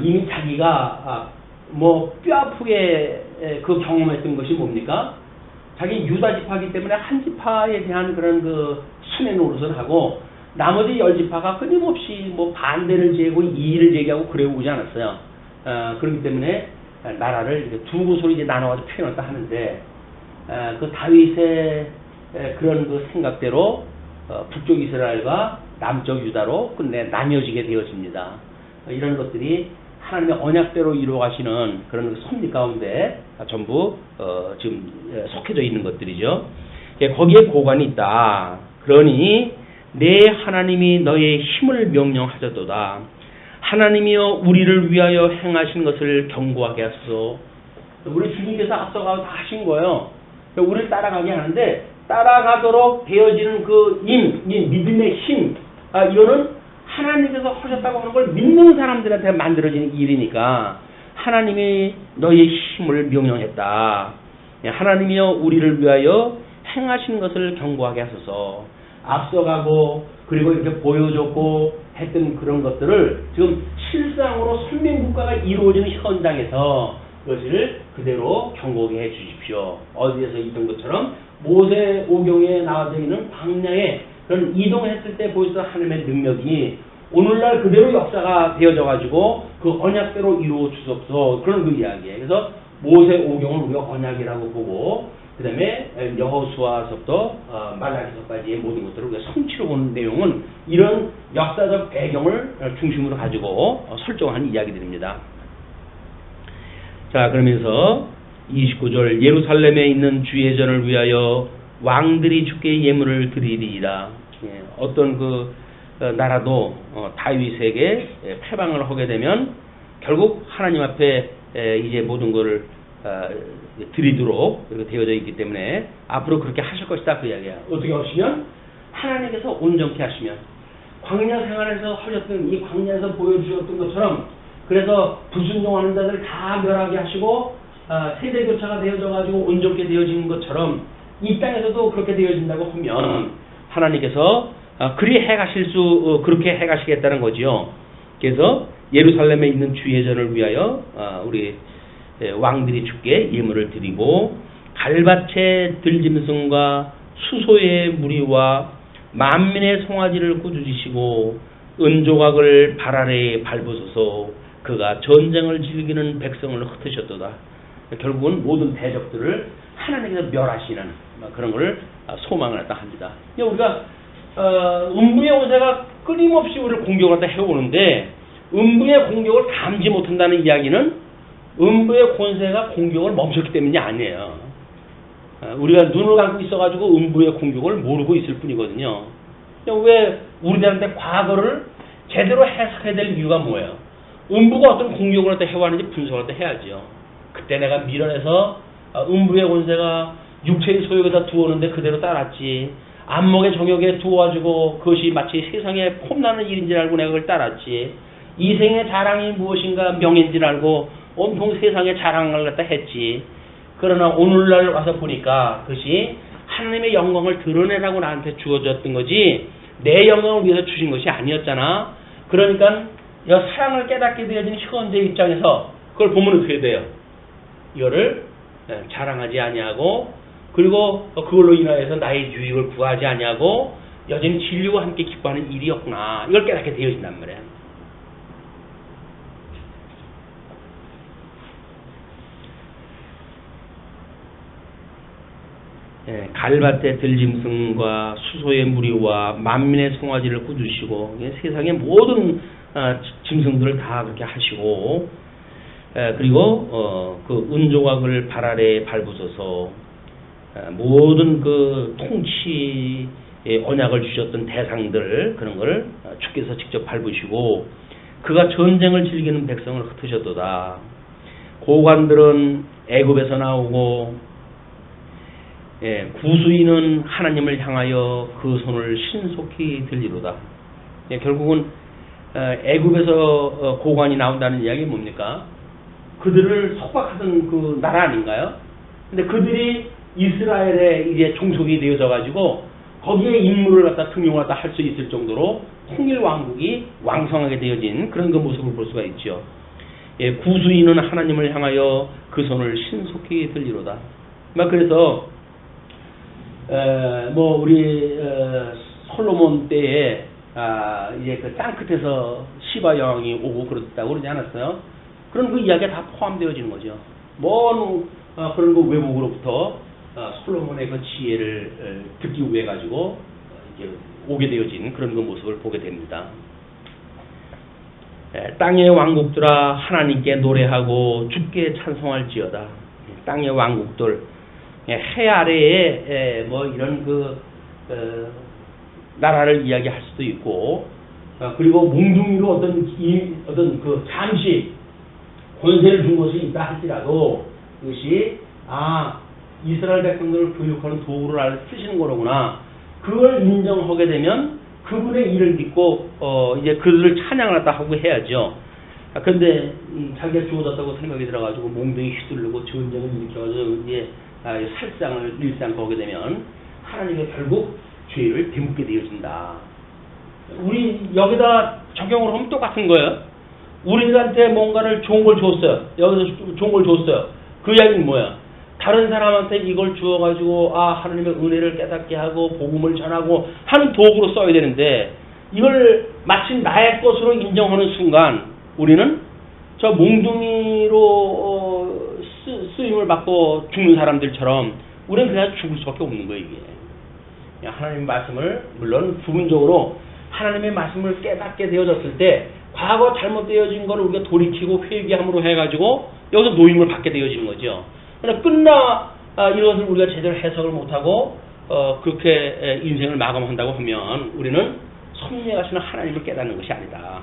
이미 자기가 뭐 뼈아프게 그 경험했던 것이 뭡니까? 자기 유다 지파이기 때문에 한 지파에 대한 그런 그 순회 노릇을 하고 나머지 10지파가 끊임없이 뭐 반대를 제고 이의를 제기하고 그래 오지 않았어요. 그렇기 때문에 나라를 두 곳으로 이제 나눠가지고 표현했다 하는데 그 다윗의 그런 그 생각대로 북쪽 이스라엘과 남쪽 유다로 끝내 나뉘어지게 되어집니다. 이런 것들이 하나님의 언약대로 이루어가시는 그런 섭리 가운데 전부 지금 속해져 있는 것들이죠. 거기에 고관이 있다. 그러니 내 하나님이 너의 힘을 명령하셨도다. 하나님이여 우리를 위하여 행하신 것을 경고하게 하소서. 우리 주님께서 앞서가서 다 하신 거예요. 우리를 따라가게 하는데 따라가도록 되어지는 그 믿음의 힘, 이거는 하나님께서 하셨다고 하는 걸 믿는 사람들한테 만들어지는 일이니까 하나님이 너의 힘을 명령했다. 하나님이여 우리를 위하여 행하신 것을 경고하게 하소서. 앞서가고 그리고 이렇게 보여줬고 했던 그런 것들을 지금 실상으로 선민국가가 이루어지는 현장에서 그것을 그대로 경고하게 해 주십시오. 어디에서 있던 것처럼 모세 오경에 나와져 있는 광야에 그런 이동했을 때 보였던 하나님의 능력이 오늘날 그대로 역사가 되어져 가지고 그 언약대로 이루어 주옵소서. 그런 그 이야기예요. 그래서 모세 오경을 우리가 언약이라고 보고 그 다음에 여호수아서부터 말라기서까지의 모든 것들을 우리가 성취로 보는 내용은 이런 역사적 배경을 중심으로 가지고 설정한 이야기들입니다. 자, 그러면서 29절 예루살렘에 있는 주의 전을 위하여 왕들이 주께 예물을 드리리이다. 어떤 그 나라도 다윗에게 패방을 하게 되면 결국 하나님 앞에 이제 모든 것을 드리도록 이렇게 되어져 있기 때문에 앞으로 그렇게 하실 것이다 그 이야기야. 어떻게 하시면 하나님께서 온전케 하시면 광야 생활에서 하셨던 이 광야에서 보여주셨던 것처럼 그래서 불순종하는 자들 다 멸하게 하시고 세대 교차가 되어져 가지고 온전케 되어진 것처럼 이 땅에서도 그렇게 되어진다고 하면 하나님께서 그리 그렇게 해가시겠다는 거지요. 그래서 예루살렘에 있는 주의 전을 위하여 우리 왕들이 주께 예물을 드리고 갈밭의 들짐승과 수소의 무리와 만민의 송아지를 꾸짖으시고 은조각을 발 아래에 밟으소서. 그가 전쟁을 즐기는 백성을 흩으셨도다. 결국은 모든 대적들을 하나님께서 멸하시는 그런 것을 소망을 했다 합니다. 우리가 음부의 원세가 끊임없이 우리를 공격을 하다 해오는데 음부의 공격을 감지 못한다는 이야기는 음부의 권세가 공격을 멈췄기 때문이 아니에요. 우리가 눈을 감고 있어가지고 음부의 공격을 모르고 있을 뿐이거든요. 왜 우리들한테 과거를 제대로 해석해야 될 이유가 뭐예요? 음부가 어떤 공격을 갖다 해왔는지 분석을 갖다 해야죠. 그때 내가 밀어내서 음부의 권세가 육체의 소욕에다 두었는데 그대로 따랐지. 안목의 정욕에 두어가지고 그것이 마치 세상에 폼나는 일인 줄 알고 내가 그걸 따랐지. 이생의 자랑이 무엇인가 명인 줄 알고 온통 세상의 자랑을 갖다 했지. 그러나 오늘날 와서 보니까 그것이 하나님의 영광을 드러내라고 나한테 주어졌던 거지 내 영광을 위해서 주신 것이 아니었잖아. 그러니까 이 사랑을 깨닫게 되어진 현재 입장에서 그걸 보면 어떻게 돼요? 이거를 자랑하지 아니하고 그리고 그걸로 인하여서 나의 유익을 구하지 아니하고 여전히 진리와 함께 기뻐하는 일이었구나. 이걸 깨닫게 되어진단 말이야. 갈밭의 들짐승과 수소의 무리와 만민의 송아지를 꾸짖으시고 세상의 모든 짐승들을 다 그렇게 하시고 그리고 그 은조각을 발 아래에 밟으셔서 모든 그 통치의 언약을 주셨던 대상들 그런 걸 주께서 직접 밟으시고 그가 전쟁을 즐기는 백성을 흩으셨도다. 고관들은 애굽에서 나오고 구수인은 하나님을 향하여 그 손을 신속히 들리로다. 결국은 애굽에서 고관이 나온다는 이야기 뭡니까? 그들을 속박하던 그 나라 아닌가요? 근데 그들이 이스라엘에 이제 종속이 되어져 가지고 거기에 임무를 갖다 등용을 갖다 할 수 있을 정도로 통일 왕국이 왕성하게 되어진 그런 그 모습을 볼 수가 있죠. 예, 구수인은 하나님을 향하여 그 손을 신속히 들리로다. 그래서 뭐 우리 솔로몬 때에 이제 그 땅 끝에서 시바 여왕이 오고 그랬다고 그러지 않았어요? 그런 그 이야기가 다 포함되어지는 거죠. 먼 그런 그 외국으로부터 솔로몬의 그 지혜를 듣기 위해 가지고 이제 오게 되어진 그런 그 모습을 보게 됩니다. 땅의 왕국들아 하나님께 노래하고 주께 찬송할지어다. 땅의 왕국들, 해 아래에 뭐 이런 그 나라를 이야기할 수도 있고, 그리고 몽둥이로 어떤 그 잠시 권세를 준 것이 있다 할지라도 그것이 이스라엘 백성들을 교육하는 도구를 쓰시는 거로구나. 그걸 인정하게 되면 그분의 일을 믿고 이제 그들을 찬양을 했다 하고 해야죠. 근데 자기가 주어졌다고 생각이 들어가지고 몽둥이 휘두르고 전쟁을 일으켜가지고 이제 살상을 일삼고 하게 되면 하나님이 결국 죄를 되묻게 되어진다. 우리 여기다 적용을 하면 똑같은 거예요. 우리들한테 뭔가를 좋은 걸 줬어요. 여기서 좋은 걸 줬어요. 그 이야기는 뭐야? 다른 사람한테 이걸 주어가지고 하나님의 은혜를 깨닫게 하고 복음을 전하고 하는 도구로 써야 되는데 이걸 마치 나의 것으로 인정하는 순간 우리는 저 몽둥이로 쓰임을 받고 죽는 사람들처럼 우리는 그냥 죽을 수밖에 없는 거예요. 이게 하나님의 말씀을 물론 부분적으로 하나님의 말씀을 깨닫게 되어졌을 때 과거 잘못되어진 것을 우리가 돌이키고 회개함으로 해가지고 여기서 노임을 받게 되어지는 거죠. 그러나 이것을 우리가 제대로 해석을 못하고 그렇게 인생을 마감한다고 하면 우리는 섭리하시는 하나님을 깨닫는 것이 아니다.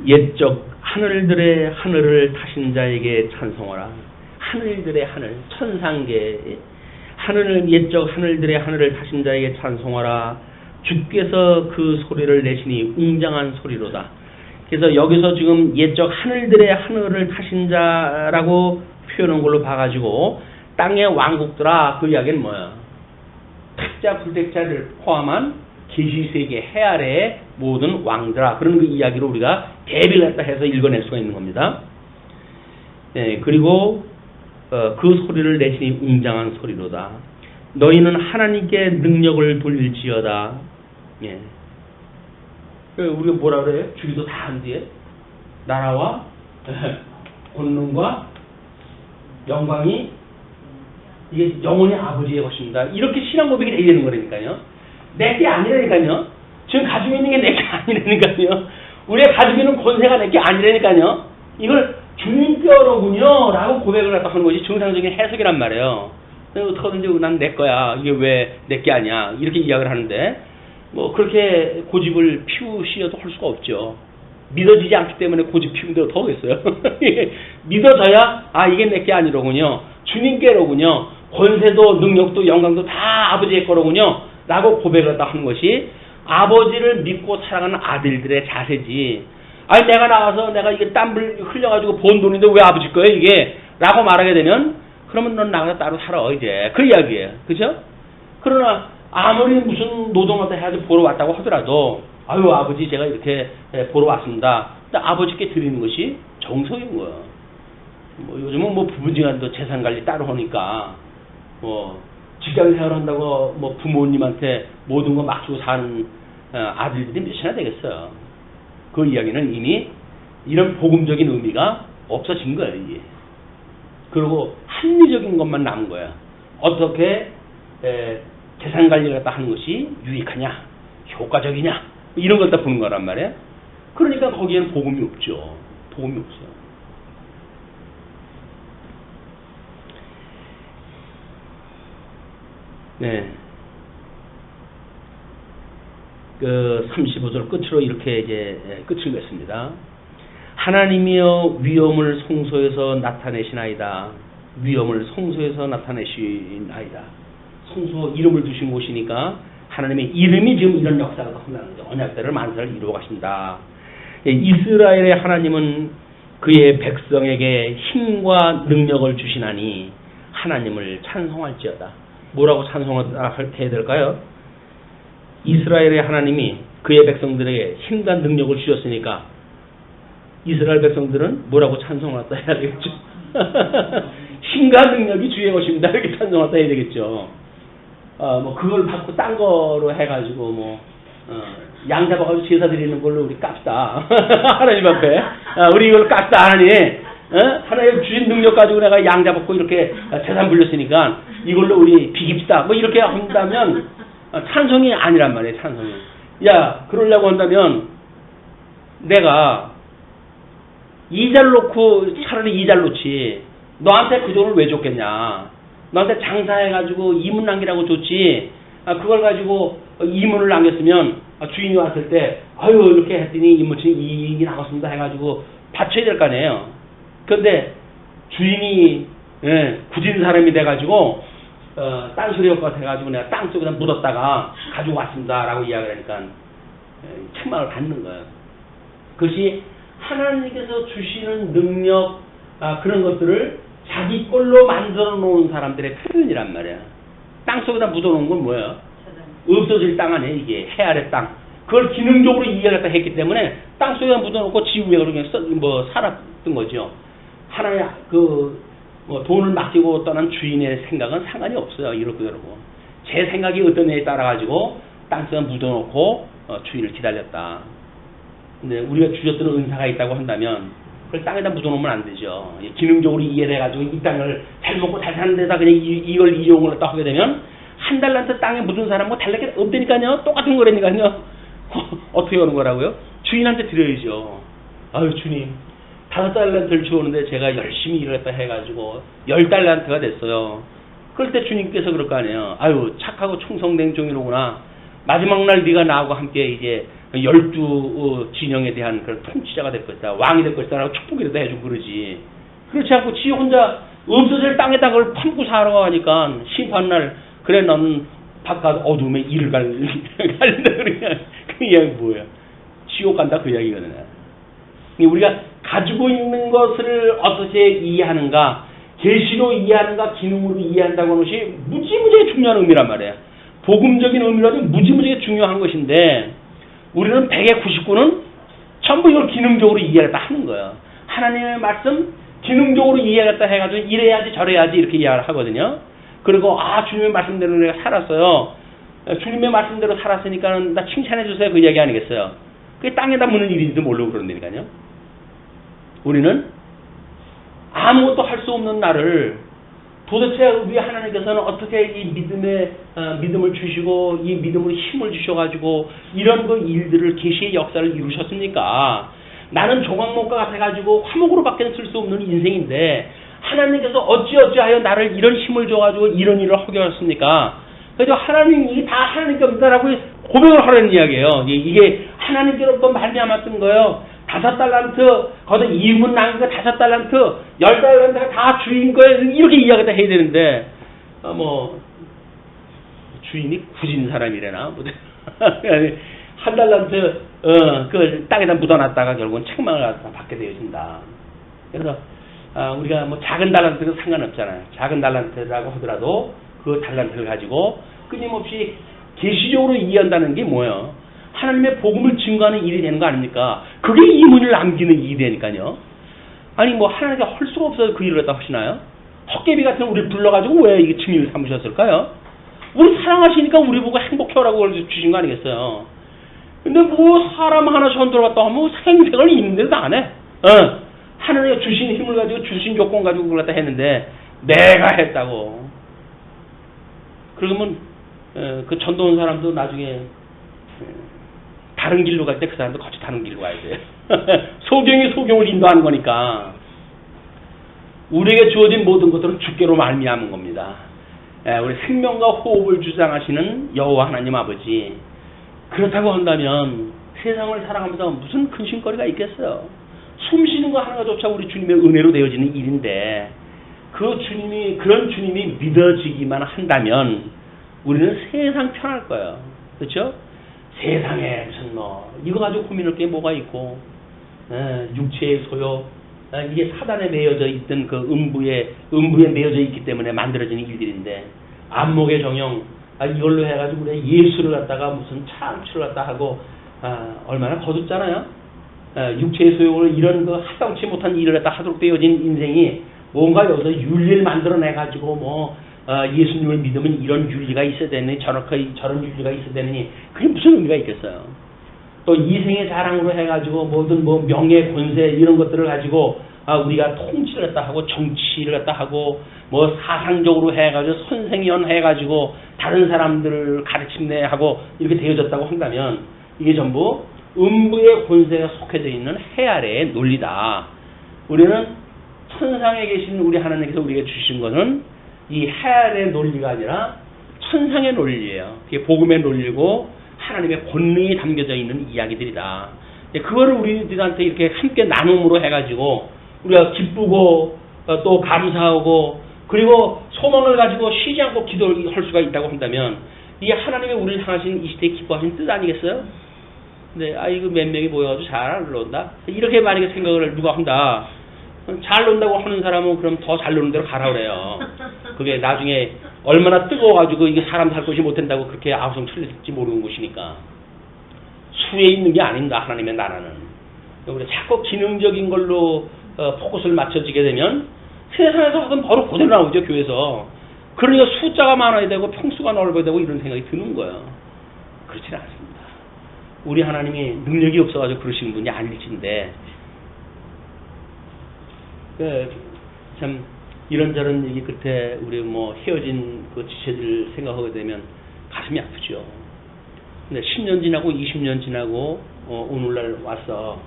옛적 하늘들의 하늘을 타신 자에게 찬송하라. 하늘들의 하늘, 천상계 하늘을 옛적 하늘들의 하늘을 타신 자에게 찬송하라. 주께서 그 소리를 내시니 웅장한 소리로다. 그래서 여기서 지금 옛적 하늘들의 하늘을 타신 자라고 표현한 걸로 봐가지고 땅의 왕국들아 그 이야기는 뭐야? 택자 불택자를 포함한 계시세계 해 아래의 모든 왕들아 그런 그 이야기로 우리가 대비를 했다 해서 읽어낼 수가 있는 겁니다. 그리고 그 소리를 내시니 웅장한 소리로다. 너희는 하나님께 능력을 돌릴지어다. 우리가 뭐라 그래요? 주기도 다 한 뒤에 나라와 권능과 영광이 이게 영원히 아버지의 것입니다. 이렇게 신앙 고백이 되게 되는 거라니까요. 내게 아니라니까요. 지금 가지고 있는 게 내게 아니라니까요. 우리가 가지고 있는 권세가 내게 아니라니까요. 이걸 주님께로군요 라고 고백을 갖다 하는 것이 정상적인 해석이란 말이에요. 어떻게든지 난 내 거야. 이게 왜 내게 아니야. 이렇게 이야기를 하는데 뭐 그렇게 고집을 피우시어도 할 수가 없죠. 믿어지지 않기 때문에 고집 피운 대로 더 하겠어요. 믿어져야 이게 내게 아니로군요. 주님께로군요. 권세도 능력도 영광도 다 아버지의 거로군요. 라고 고백을 하는 것이 아버지를 믿고 살아가는 아들들의 자세지. 내가 나가서 내가 이게 땀을 흘려가지고 번 돈인데 왜 아버지 거예요 이게? 라고 말하게 되면 그러면 넌 나가서 따로 살아 이제. 그 이야기예요. 그죠? 그러나 아무리 무슨 노동을 해야지 보러 왔다고 하더라도 아버지 제가 이렇게 보러 왔습니다. 아버지께 드리는 것이 정성인 거예요. 뭐 요즘은 뭐 부부지간도 재산 관리 따로 하니까 뭐 직장 생활한다고 뭐 부모님한테 모든 거 막 주고 사는 아들들이 몇이나 되겠어요. 그 이야기는 이미 이런 복음적인 의미가 없어진 거예요. 이게. 그리고 합리적인 것만 남은 거야. 어떻게 재산 관리를 갖다 하는 것이 유익하냐, 효과적이냐 이런 걸 다 보는 거란 말이에요. 그러니까 거기에는 복음이 없죠. 복음이 없어요. 그 35절 끝으로 이렇게 이제 끝을 맺습니다. 하나님이여 위엄을 성소에서 나타내시나이다. 위엄을 성소에서 나타내시나이다. 성소 이름을 두신 곳이니까 하나님의 이름이 지금 이런 역사가 흘러나는 거죠. 언약대를 만세를 이루어 가신다. 이스라엘의 하나님은 그의 백성에게 힘과 능력을 주시나니 하나님을 찬송할지어다. 뭐라고 찬송해야 될까요? 이스라엘의 하나님이 그의 백성들에게 힘과 능력을 주셨으니까 이스라엘 백성들은 뭐라고 찬송하다 해야 되겠죠? 힘과 능력이 주의 것입니다. 이렇게 찬송하다 해야 되겠죠. 뭐 그걸 받고 딴 거로 해가지고 뭐 양 잡아가지고 제사 드리는 걸로 우리 깝시다. 하나님 앞에 우리 이걸 깝시다 하나님. 하나님 주신 능력 가지고 내가 양 잡았고 이렇게 재산 불렸으니까 이걸로 우리 비깁시다. 뭐 이렇게 한다면 찬송이 아니란 말이에요. 찬송이. 야 그러려고 한다면 내가 이자를 놓고 차라리 이자를 놓지 너한테 그 돈을 왜 줬겠냐. 너한테 장사해가지고 이문 남기라고 줬지. 그걸 가지고 이문을 남겼으면 주인이 왔을 때 아유 이렇게 했더니 이문치는 이익이 나왔습니다 해가지고 받쳐야 될 거 아니에요. 그런데 주인이 굳은 사람이 돼가지고 딴소리 할 것 같아가지고 내가 땅속에다 묻었다가 가지고 왔습니다라고 이야기를 하니까 책망을 받는 거예요. 그것이 하나님께서 주시는 능력 그런 것들을 자기 걸로 만들어 놓은 사람들의 표현이란 말이야. 땅속에다 묻어놓은 건 뭐예요? 없어질 땅 아니에요. 이게 해 아래 땅. 그걸 기능적으로 이해했다 했기 때문에 땅속에다 묻어놓고 지구에 그냥 살았던 거죠. 하나의 뭐 돈을 맡기고 떠난 주인의 생각은 상관이 없어요. 이렇고 저렇고. 제 생각이 어떤 애에 따라가지고 땅속에 묻어놓고 주인을 기다렸다. 근데 우리가 주셨던 은사가 있다고 한다면 그걸 땅에다 묻어놓으면 안 되죠. 기능적으로 이해를 해가지고 이 땅을 잘 먹고 잘 사는 데다 그냥 이걸 이용을 했다 하게 되면 한 달란트 땅에 묻은 사람 뭐 달랄 게 없다니까요. 똑같은 거라니까요. 어떻게 하는 거라고요? 주인한테 드려야죠. 아유 주님 5달란트를 주었는데 제가 열심히 일을 했다 해가지고 10달란트가 됐어요. 그럴 때 주님께서 그럴 거 아니에요. 아유 착하고 충성된 종이로구나. 마지막 날 네가 나하고 함께 이제 12 진영에 대한 그런 통치자가 될 것이다. 왕이 될 것이다. 라고 축복이라도 해주고 그러지. 그렇지 않고 지 혼자 없어질 땅에다 그걸 품고 살아가니까 심판날 그래 너는 바깥 어둠에 이를 갈린다. 그러냐. 그 이야기 뭐야. 지옥 간다 그 이야기거든요. 우리가 가지고 있는 것을 어떻게 이해하는가, 계시로 이해하는가, 기능으로 이해한다고 하는 것이 무지무지하게 중요한 의미란 말이에요. 복음적인 의미라도 무지무지하게 중요한 것인데 우리는 100의 99는 전부 이걸 기능적으로 이해했다 하는 거예요. 하나님의 말씀 기능적으로 이해했다 해가지고 이래야지 저래야지 이렇게 이해를 하거든요. 그리고 주님의 말씀대로 내가 살았어요. 주님의 말씀대로 살았으니까 나 칭찬해 주세요. 그 이야기 아니겠어요. 그게 땅에다 묻는 일인지도 모르고 그런다니까요. 우리는 아무것도 할 수 없는 나를 도대체 우리 하나님께서는 어떻게 이 믿음을 주시고 이 믿음으로 힘을 주셔가지고 이런 그 일들을 계시의 역사를 이루셨습니까? 나는 조각목과 같아가지고 화목으로밖에 쓸 수 없는 인생인데 하나님께서 어찌하여 나를 이런 힘을 줘가지고 이런 일을 하게 하셨습니까? 그래서 하나님이 다 하나님께로부터라고 고백을 하라는 이야기예요. 이게 하나님께로부터 말미암았던 거예요. 5달란트, 거기다 2문 남긴 거 5달란트, 10달란트가 다 주인 거예요. 이렇게 이야기를 해야 되는데, 주인이 굳은 사람이래나. 한 달란트, 그 땅에다 묻어놨다가 결국은 책망을 받게 되어진다. 그래서, 우리가 작은 달란트는 상관없잖아요. 작은 달란트라고 하더라도 그 달란트를 가지고 끊임없이 계시적으로 이해한다는 게 뭐예요? 하나님의 복음을 증거하는 일이 되는 거 아닙니까? 그게 이문을 남기는 일이 되니까요. 아니 하나님께 할 수가 없어서 그 일을 갖다 하시나요? 헛개비 같은 우리를 불러가지고 왜 이게 증인을 삼으셨을까요? 우리 사랑하시니까 우리 보고 행복해라고 주신 거 아니겠어요? 근데 사람 하나 전도를 갖다 하면 생색을 있는데도 안 해. 하나님이 주신 힘을 가지고 주신 조건 가지고 그걸 갖다 했는데 내가 했다고. 그러면 그 전도 온 사람도 나중에 다른 길로 갈 때 그 사람도 같이 다른 길로 가야 돼요. 소경이 소경을 인도하는 거니까. 우리에게 주어진 모든 것들은 주께로 말미암은 겁니다. 우리 생명과 호흡을 주장하시는 여호와 하나님 아버지. 그렇다고 한다면 세상을 살아가면서 무슨 근심거리가 있겠어요. 숨 쉬는 거 하나조차 우리 주님의 은혜로 되어지는 일인데 그런 주님이 믿어지기만 한다면 우리는 세상 편할 거예요. 그렇죠? 세상에 무슨 이거 가지고 고민할 게 뭐가 있고 육체의 소요, 이게 사단에 매여져 있던 그 음부에 매여져 있기 때문에 만들어지는 일들인데, 안목의 정형, 이걸로 해가지고 우리 예수를 갖다가 무슨 창출을 갖다 하고, 얼마나 거둡잖아요. 육체의 소용으로 이런 그 하다우치 못한 일을 갖다 하도록 되어진 인생이 뭔가 여기서 윤리를 만들어내가지고 뭐, 예수님을 믿으면 이런 윤리가 있어야 되느니, 저런 윤리가 있어야 되느니, 그게 무슨 의미가 있겠어요. 또 이생의 자랑으로 해가지고 뭐든 뭐 명예, 권세 이런 것들을 가지고 우리가 통치를 갖다 하고 정치를 갖다 하고 뭐 사상적으로 해가지고 선생연 해가지고 다른 사람들을 가르침내 하고 이렇게 되어졌다고 한다면 이게 전부 음부의 권세가 속해져 있는 해 아래의 논리다. 우리는 천상에 계신 우리 하나님께서 우리에게 주신 것은 이 해 아래의 논리가 아니라 천상의 논리예요. 그게 복음의 논리고 하나님의 권능이 담겨져 있는 이야기들이다. 그거를 우리들한테 이렇게 함께 나눔으로 해가지고 우리가 기쁘고 또 감사하고 그리고 소망을 가지고 쉬지 않고 기도할 수가 있다고 한다면 이게 하나님의 우리를 향하신 이 시대에 기뻐하신 뜻 아니겠어요? 근데 이거 몇 명이 모여가지고 잘 논다? 이렇게 만약에 생각을 누가 한다. 잘 논다고 하는 사람은 그럼 더 잘 노는 대로 가라 그래요. 그게 나중에 얼마나 뜨거워가지고 이게 사람 살 것이 못된다고 그렇게 아우성 틀릴지 모르는 것이니까. 수에 있는 게 아닌가 하나님의 나라는. 우리 자꾸 기능적인 걸로 포커스를 맞춰지게 되면 세상에서 하던 바로 그대로 나오죠, 교회에서. 그러니까 숫자가 많아야 되고 평수가 넓어야 되고 이런 생각이 드는 거예요. 그렇지는 않습니다. 우리 하나님이 능력이 없어가지고 그러시는 분이 아닐진데 참 이런저런 얘기 끝에 우리 뭐 헤어진 그 지체들 생각하게 되면 가슴이 아프죠. 근데 10년 지나고 20년 지나고 오늘날 와서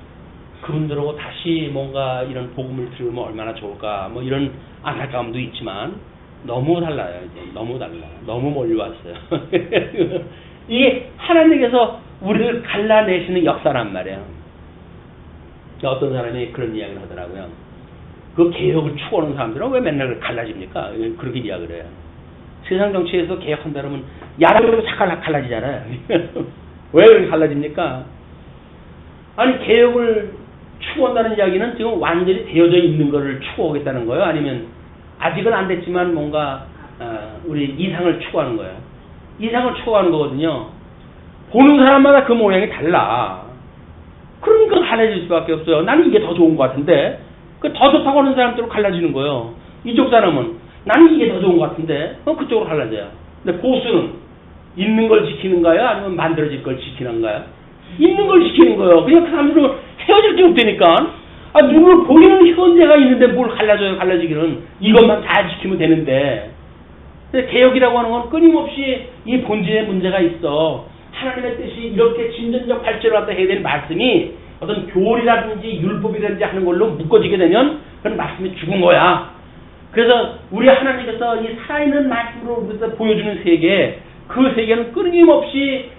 그분들하고 다시 뭔가 이런 복음을 들으면 얼마나 좋을까 뭐 이런 안타까움도 있지만 너무 달라요. 이제 너무 달라. 너무 멀리 왔어요. 이게 하나님께서 우리를 갈라내시는 역사란 말이에요. 어떤 사람이 그런 이야기를 하더라고요. 그 개혁을 추구하는 사람들은 왜 맨날 갈라집니까? 그렇게 이야기를 해요. 세상 정치에서 개혁한다 그러면 야당으로 다 갈라지잖아요. 왜 그렇게 갈라집니까? 아니 개혁을 추구한다는 이야기는 지금 완전히 되어져 있는 것을 추구하겠다는 거예요? 아니면 아직은 안 됐지만 뭔가 우리 이상을 추구하는 거예요? 이상을 추구하는 거거든요. 보는 사람마다 그 모양이 달라. 그러니까 갈라질 수밖에 없어요. 나는 이게 더 좋은 것 같은데 그 더 좋다고 하는 사람들로 갈라지는 거예요. 이쪽 사람은 나는 이게 더 좋은 것 같은데 그쪽으로 갈라져요. 근데 보수는 있는 걸 지키는가요? 아니면 만들어질 걸 지키는가요? 있는 걸 지키는 거예요. 그냥 그 사람들은 헤어질 게 없다니까. 누굴 보이는 현재가 있는데 뭘 갈라져요. 갈라지기는 이것만 잘 지키면 되는데. 근데 개혁이라고 하는 건 끊임없이 이 본질에 문제가 있어. 하나님의 뜻이 이렇게 진전적 발전을 갖다 해야 되는 말씀이 어떤 교리라든지 율법이라든지 하는 걸로 묶어지게 되면 그런 말씀이 죽은 거야. 그래서 우리 하나님께서 이 살아있는 말씀으로 보여주는 세계, 그 세계는 끊임없이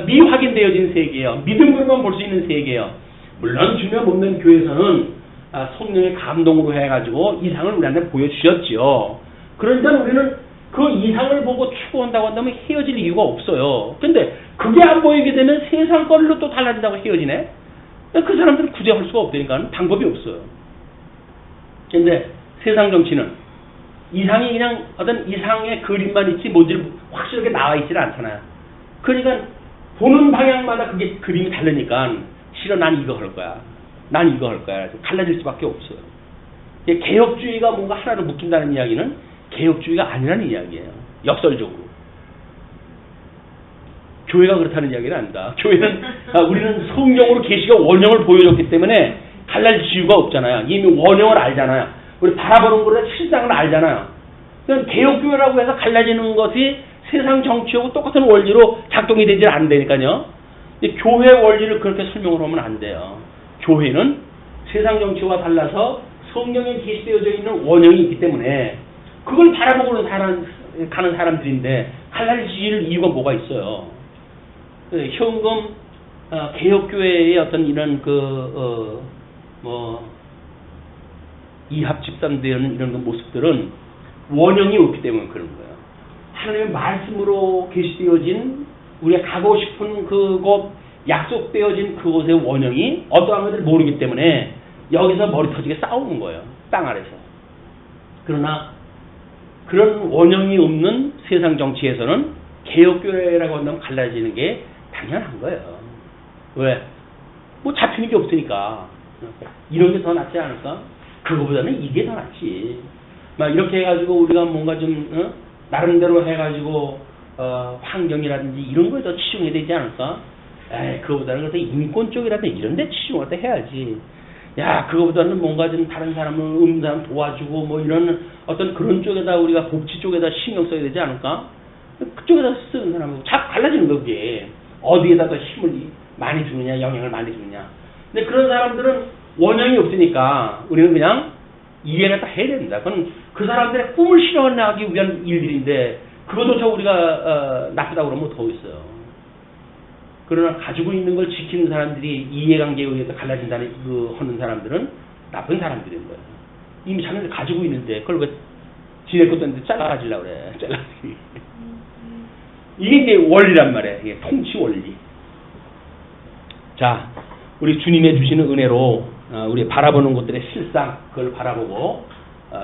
미확인되어진 세계예요. 믿음으로만 볼 수 있는 세계예요. 물론 주며 못는 교회에서는 성령의 감동으로 해가지고 이상을 우리한테 보여주셨지요. 그러니까 우리는 그 이상을 보고 추구한다고 한다면 헤어질 이유가 없어요. 근데 그게 안 보이게 되면 세상 걸로 또 달라진다고 헤어지네? 그 사람들은 구제할 수가 없다니까 방법이 없어요. 근데 세상 정치는 이상이 그냥 어떤 이상의 그림만 있지 뭔지 확실하게 나와 있지는 않잖아요. 그러니까 보는 방향마다 그게 그림이 다르니까 싫어 난 이거 할 거야. 난 이거 할 거야. 갈라질 수밖에 없어요. 개혁주의가 뭔가 하나로 묶인다는 이야기는 개혁주의가 아니라는 이야기예요. 역설적으로. 교회가 그렇다는 이야기는 아니다. 교회는 우리는 성경으로 계시가 원형을 보여줬기 때문에 갈라질 이유가 없잖아요. 이미 원형을 알잖아요. 우리 바라보는 거를 실상을 알잖아요. 그냥 개혁교회라고 해서 갈라지는 것이 세상 정치하고 똑같은 원리로 작동이 되지 않는다니까요. 교회 원리를 그렇게 설명을 하면 안 돼요. 교회는 세상 정치와 달라서 성경에 계시되어져 있는 원형이 있기 때문에 그걸 바라보고 가는 사람들인데 갈라질 이유가 뭐가 있어요. 현금 개혁교회의 어떤 이런 이합 집단되는 이런 모습들은 원형이 없기 때문에 그런 거예요. 하나님의 말씀으로 계시되어진 우리가 가고 싶은 그곳 약속되어진 그곳의 원형이 어떠한 것을 모르기 때문에 여기서 머리 터지게 싸우는 거예요. 땅 아래서. 그러나 그런 원형이 없는 세상 정치에서는 개혁교회라고 한다면 갈라지는 게 당연한 거예요. 왜? 뭐 잡히는 게 없으니까. 이런 게 더 낫지 않을까? 그거보다는 이게 더 낫지. 막 이렇게 해가지고 우리가 뭔가 좀 나름대로 해가지고 환경이라든지 이런 거에 더 치중해야 되지 않을까? 에이, 그거보다는 그래도 인권 쪽이라든지 이런 데 치중할 때 해야지. 야, 그거보다는 뭔가 좀 다른 사람을 사람 도와주고 뭐 이런 어떤 그런 쪽에다 우리가 복지 쪽에다 신경 써야 되지 않을까? 그쪽에다 쓰는 사람하고 자꾸 갈라지는 거 그게. 어디에다 더 힘을 많이 주느냐, 영향을 많이 주느냐. 근데 그런 사람들은 원형이 없으니까 우리는 그냥 이해를 다 해야 된다. 그건 그 사람들의 꿈을 실현하기 위한 일들인데 그것조차 우리가 나쁘다고 그러면 더 있어요. 그러나 가지고 있는 걸 지키는 사람들이 이해관계에 의해서 갈라진다는 하는 사람들은 나쁜 사람들인 거예요. 이미 자기들 가지고 있는데 그걸 왜 지낼 것도 없는데 잘라가지려고 그래. 잘라가지고. 이게 이제 원리란 말이에요. 이게 통치 원리. 자, 우리 주님의 주시는 은혜로 우리 바라보는 것들의 실상 그걸 바라보고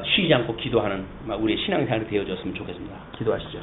쉬지 않고 기도하는 우리의 신앙생활이 되어졌으면 좋겠습니다. 기도하시죠.